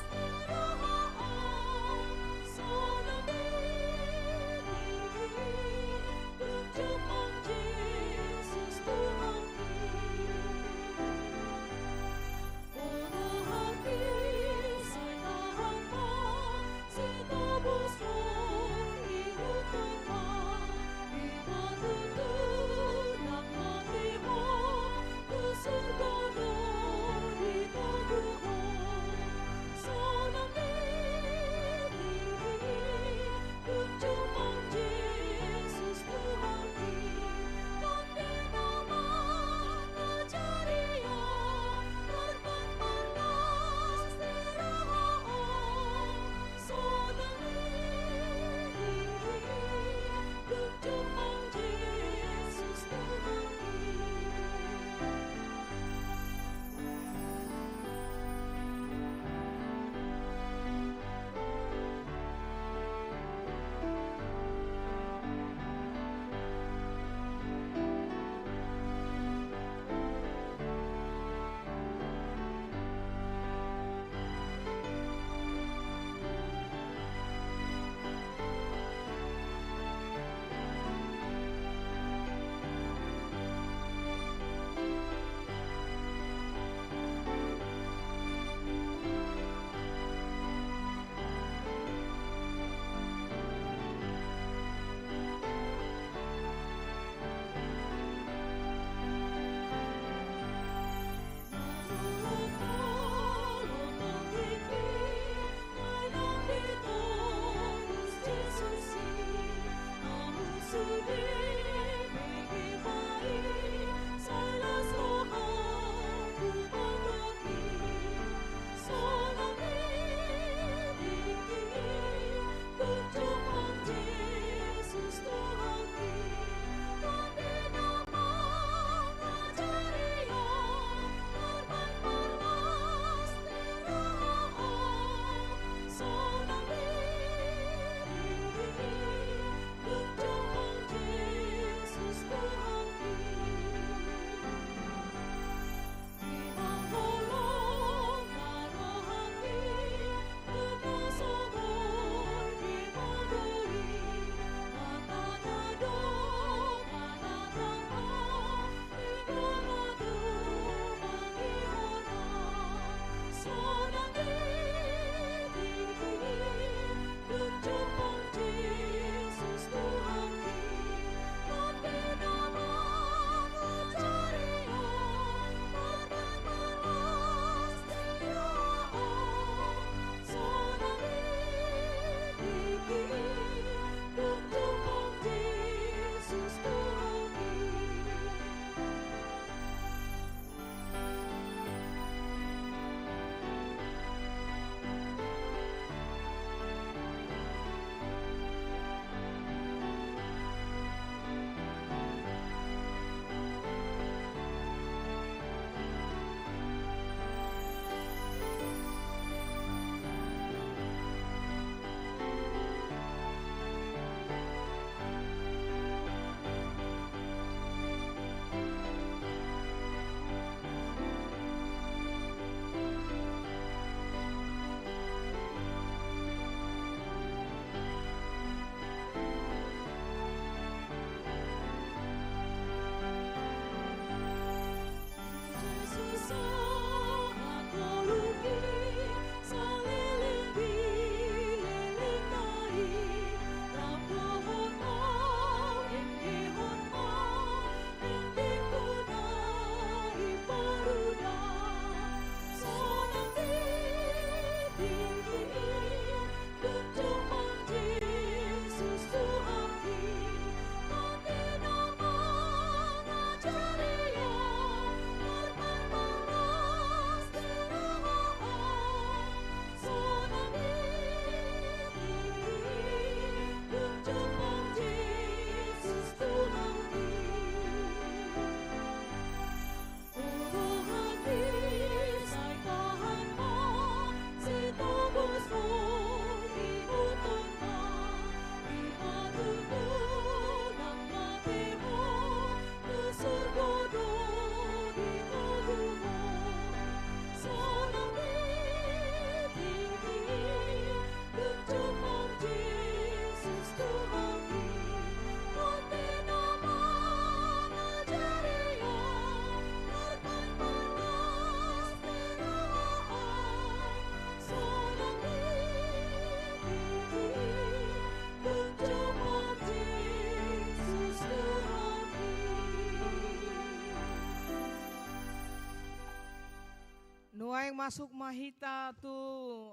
Nuaing masuk mahita tu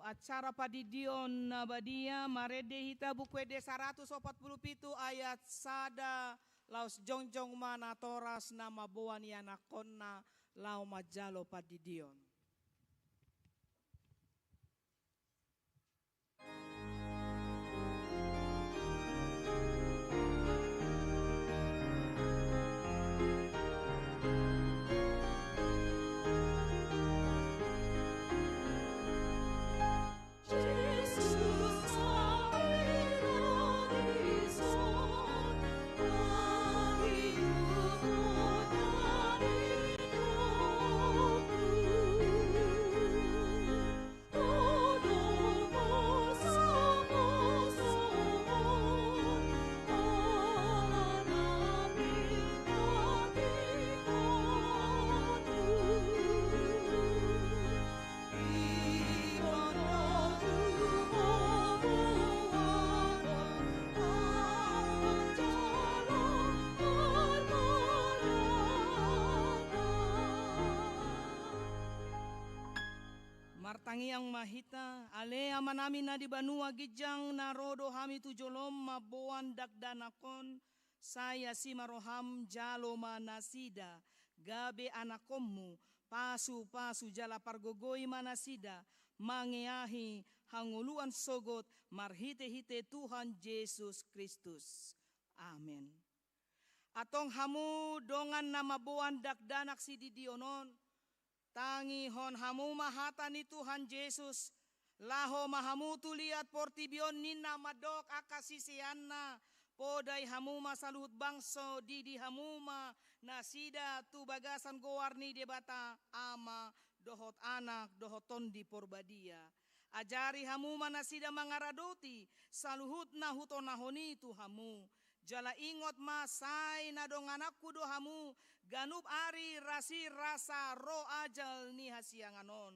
acara padidion na badia marede hita bukwede 147 ayat sada laus jongjong mana toras na mabuan yana konna lau majalo padidion. Martangi ang mahita, ale amanami na di banua gijang narodo hami tujolom maboan dakdanakon, saya si maroham jalo manasida, gabe anakommu, pasu jala pargogoi manasida, mangeahi hanguluan sogot, marhite-hite Tuhan Yesus Kristus. Amen. Atong hamu dongan na maboan dakdanak si didionon, tangi hon hamu mahata ni Tuhan Yesus, laho mahamu tuliat portibion nina madok akasisianna, podai hamu masaluhut bangso didi hamuma nasida tu bagasan gowarni debata ama dohot anak dohoton di porbadia. Ajari hamu manasida mangaradoti saluhut na hutonahoni tu hamu. Jala ingot masai na dong anakku do hamu ganup ari rasi rasa ro ajal ni hasianganon.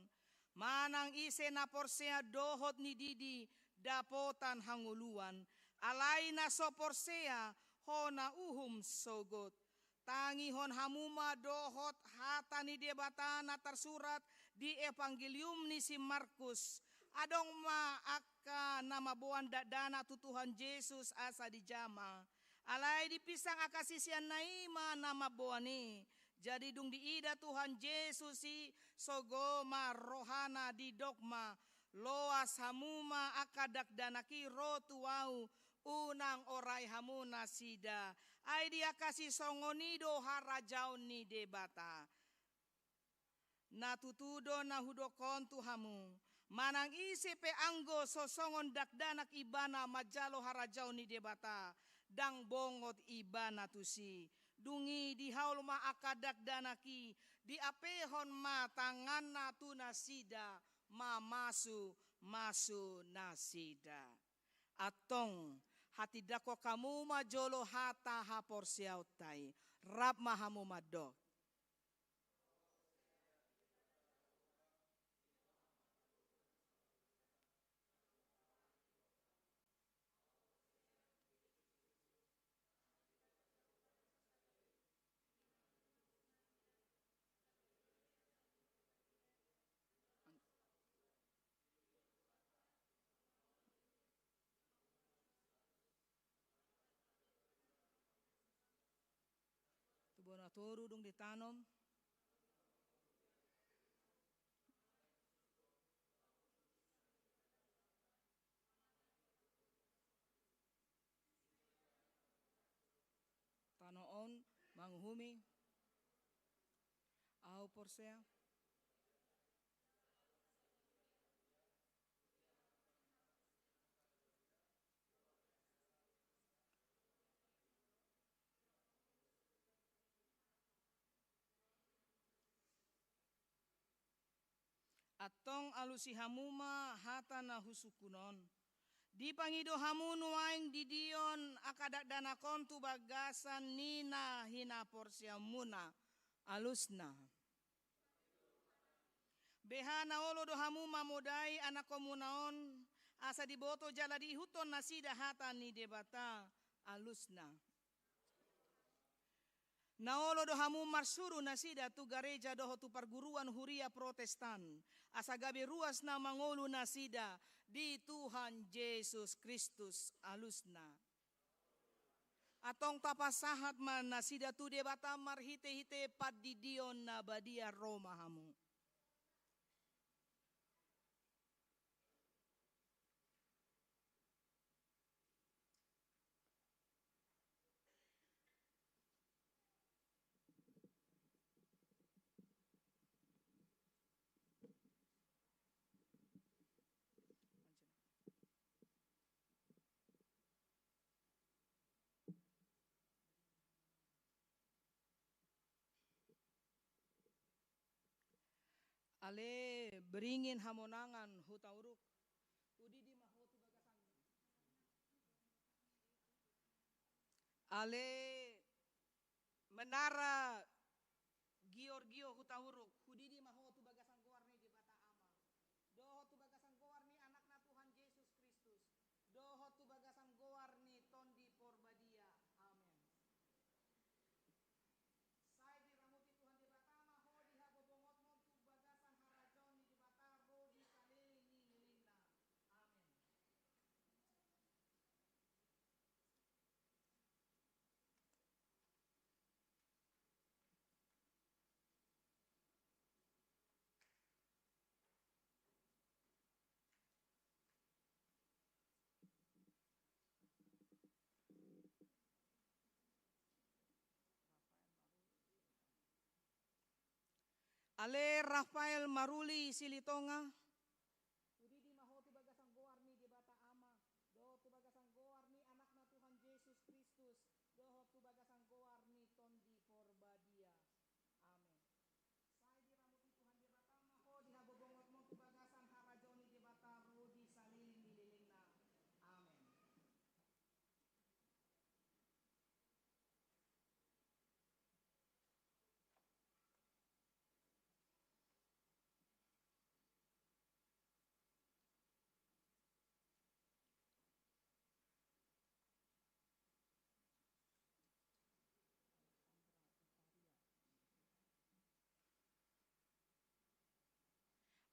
Manang ise na porsea dohot ni didi dapotan hanguluan. Alai na so porsea hona uhum sogot. Tangi hon hamuma dohot hata ni debata na tersurat di evangelium ni si Markus. Adong ma aka nama boan dana tu Tuhan Yesus asa di jama. Alai dipisang akasisian naima nama boani. Jadi dung diida Tuhan Yesus si sogoma rohana di dogma. Loas hamuma akadak danaki rotu wau unang orai hamuna sida. Ai dia kasih songonido harajau ni debata. Natutudo na hudokon tu hamu. Manang isi pe anggo sosongon dakdanak ibana majalo harajau ni debata. Dang bongot ibana tusi. Dungi di haul ma akadak danaki. Di apehon ma tangan na tu nasida. Ma masu nasida. Atong hati dako kamu majolo hata hapor siautai. Rab mahamu madok. Bonatoru dong ditanam. Tanoon manghumi. Au porsea. Atong alusi hamuma hata na husukunon. Di pangido hamu nuaing didion akadak danakon tu bagasan nina hina porsia muna alusna. Behana olo do hamu mamodai anak komunaon asa diboto jala di huton nasida hata ni debata alusna. Naolo do hamu marsuru nasida tu gareja doho tu perguruan huria protestan. Asagabe ruas na mangolu nasida di Tuhan Yesus Kristus alusna. Atong tapasahat man nasida tu debata marhite-hite padidion na badia Roma hamu. Ale beringin hamonangan hutauruk. Udidi mahotu bagasan. Ale menara Giorgio hutauruk. Udidi mahotu bagasan goarni di bata ama. Doho tu bagasan goarni anakna Tuhan Yesus Kristus. Doho tu bagasan goarni tondi porbadia. Amen. Saya diramuti Tuhan di batama ho dihabobongot mon tu bagasan harajon di bata rodi saliling ni lilingna. Amen. Ale Rafael Maruli Silitonga. Udidi mahotu bagasan goarni di bata ama. Doho tu bagasan goarni anakna Tuhan Yesus Kristus. Doho tu bagasan goarni tondi porbadia. Amin. Saya diramuti Tuhan di bata ama ho dihabobongot mo tu bagasan harajoni di bata rodi saliling di lilingna. Amin.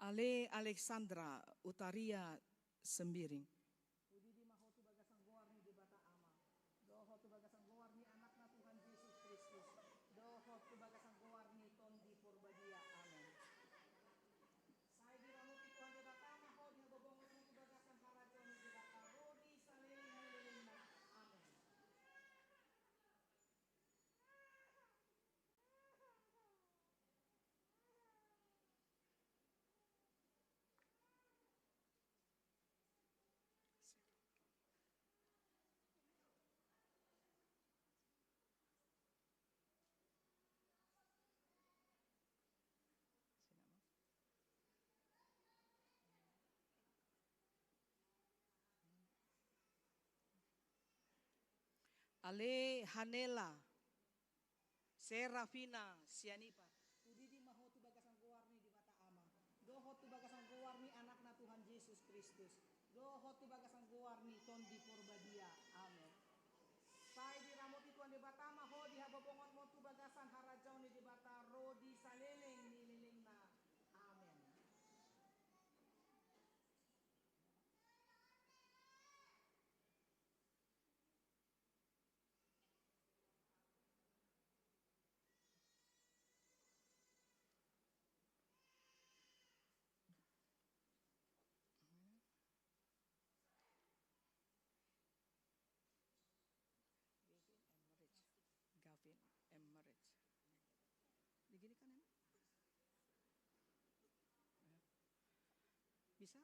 Ale Alexandra Utaria Sembiring. Udidi mahotu bagasan goarni di bata ama. Doho tu bagasan goarni anakna Tuhan Yesus Kristus. Doho tu bagasan goarni tondi porbadia. Amin. Saya diramuti Tuhan di bata ama ho dihabobongot mo tu bagasan harajoni di bata rodi saliling lilingna. Amin. Ale Hanela Serafina Sianipa. Udidi mahotu bagasan goarni di bata ama. Doho tu bagasan goarni anakna Tuhan Yesus Kristus. Doho tu bagasan goarni tondi porbadia. Amin. Saya diramuti Tuhan di bata ama ho dihabobongot mo tu bagasan harajauni di bata rodi saliling ni lilingna. Amin. Gavin Emmerich. Begini kan emang? Bisa?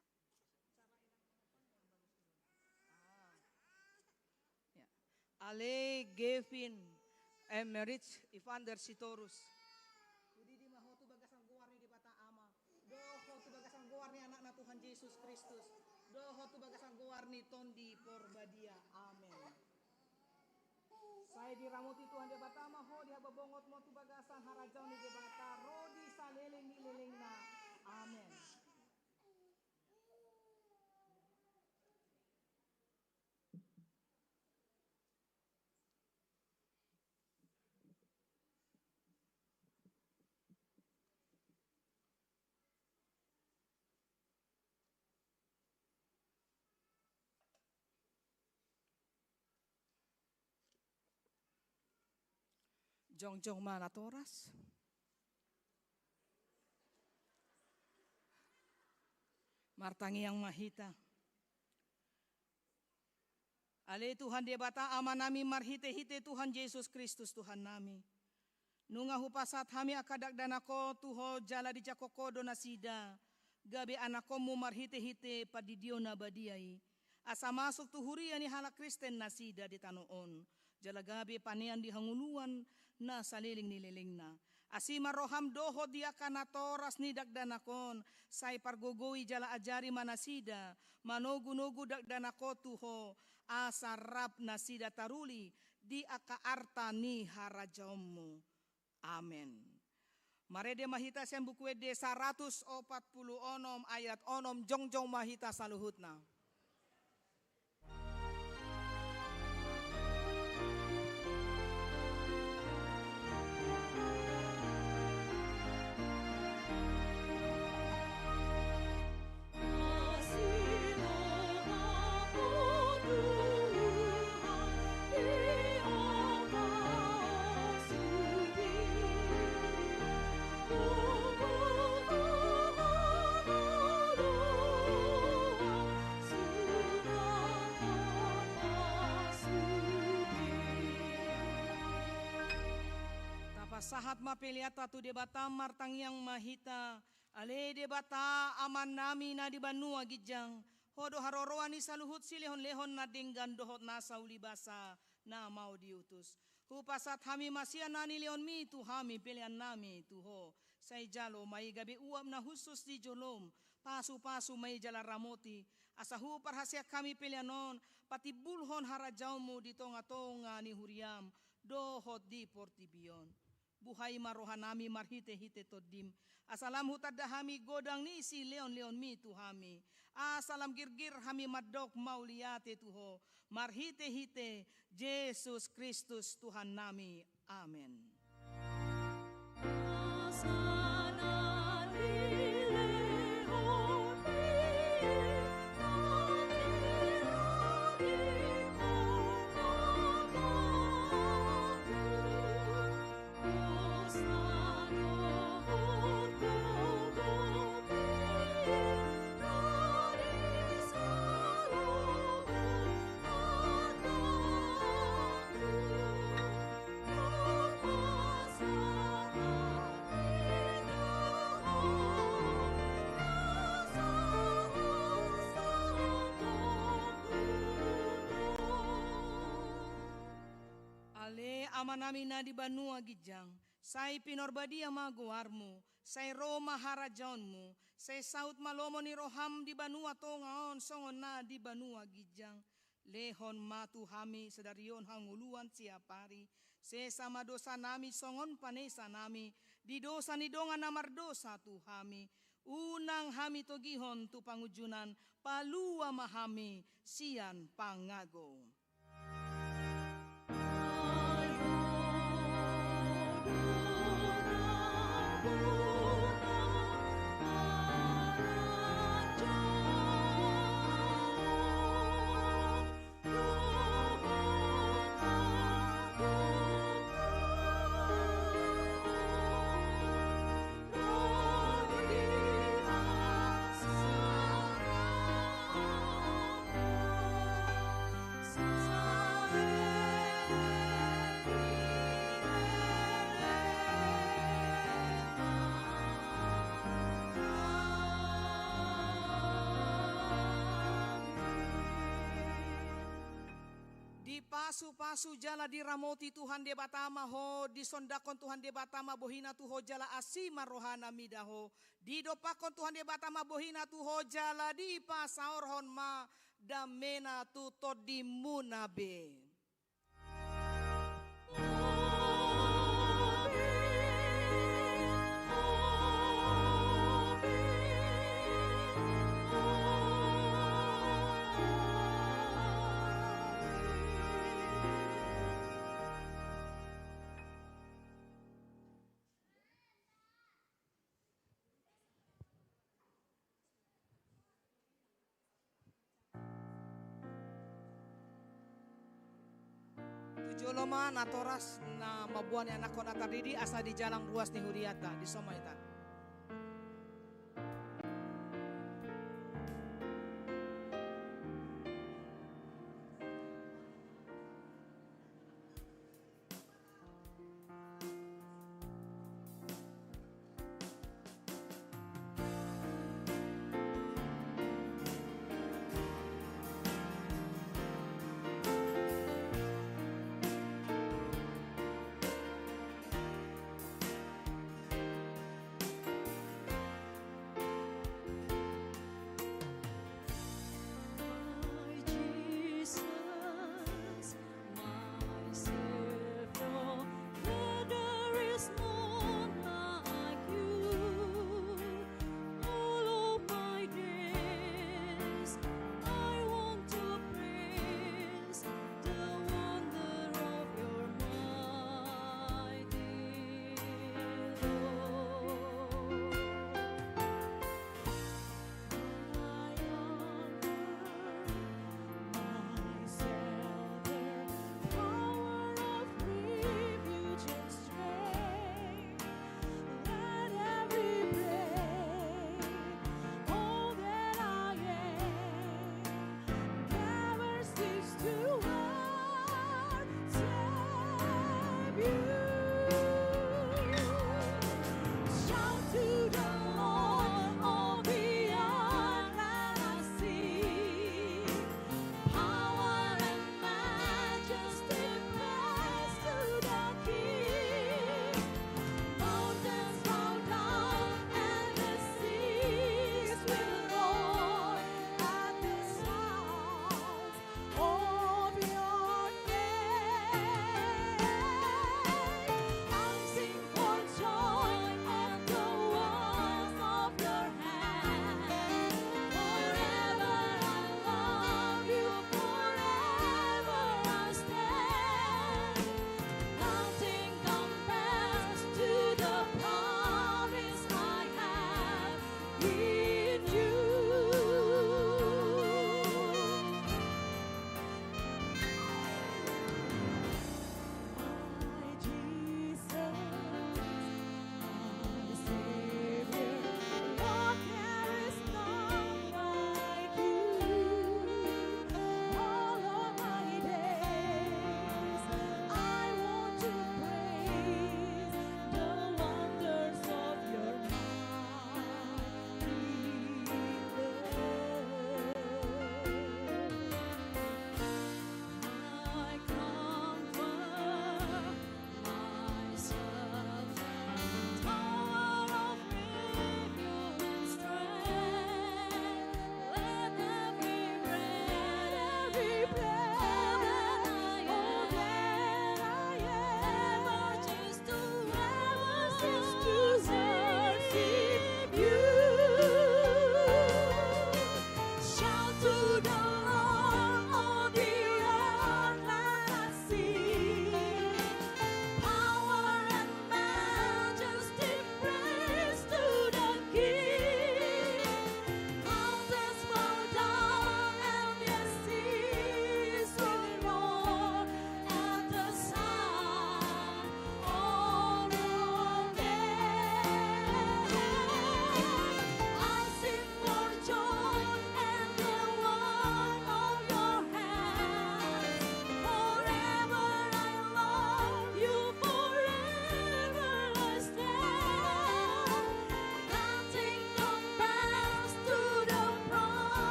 Ya. Ale Gavin Emmerich Evander Sitorus. Udidi mahotu bagasan goarni di bata ama. Doho tu bagasan goarni anakna Tuhan Yesus Kristus. Doho tu bagasan goarni tondi porbadia. Amin. Saya diramuti Tuhan di bata ama ho dihabobongot mo tu bagasan harajauni di bata rodi saliling ni lilingna. Amin. Jong-jong mana toras? Martangi yang mahita. Ale Tuhan dia bata ama nami marhite-hite Tuhan Yesus Kristus Tuhan nami. Nunga hupasat hami akadak danako tuho jala di jakoko dona sida. Gabe anakomu marhite-hite padidio na badiai. Asa masuk tuhuri ani hala Kristen nasida di tanoon. Jala gabe panean di hanguluan na saliling nililing na. Asima roham doho dia kanatoras ni dagdanakon. Say pargogoi jala ajari manasida. Manogu-nogu dagdanako tuho. Asarap nasida taruli di akaarta ni harajamu. Amen. Marede mahita sem buku de 140 onom ayat onom jongjong mahita saluhutna. Sahat mapeliata tu debata martang yang mahita. Ale debata aman nami na di banua gijang. Hodo haroroan ni saluhut silehon-lehon na denggan dohot na saulibasa na mau diutus. Hupasat hami masya nani leon mi tu hami pilihan nami tuho. Say jalo may gabi uam na husus di jolom. Pasu-pasu may jala ramoti. Asa hupar hasya kami pilihanon. Pati bulhon harajaumu di tonga-tonga ni huriam. Dohot di portibion. Buhay marohanami marhite-hite todim. Asalam hutadda hami godang ni si leon-leon mi tu hami. Asalam girgir hami madok mauliate tuho. Marhite-hite Yesus Kristus Tuhan nami. Amen. Ama nami na di banua gijang, say pinorbadia maguarmu, say Roma harajaonmu, say saut malomo ni roham di banua tongaon songon na di banua gijang. Lehon matu hami sedarion hanguluan siapari, se sama dosa nami songon panesa nami, di dosa ni dongan namar dosa tu hami. Unang hami togihon tu pangujunan, palua mahami sian pangago. Pasu-pasu jala diramoti Tuhan de batama ho, disondakon Tuhan de batama bohina tuho jala asima rohana midaho, didopakon Tuhan de batama bohina tuho jala di pasaorhon ma damena tu todimunabe. loma na toras na mabuan ni anak ko na tardidi asa di jalang ruas ni huriata di somaita.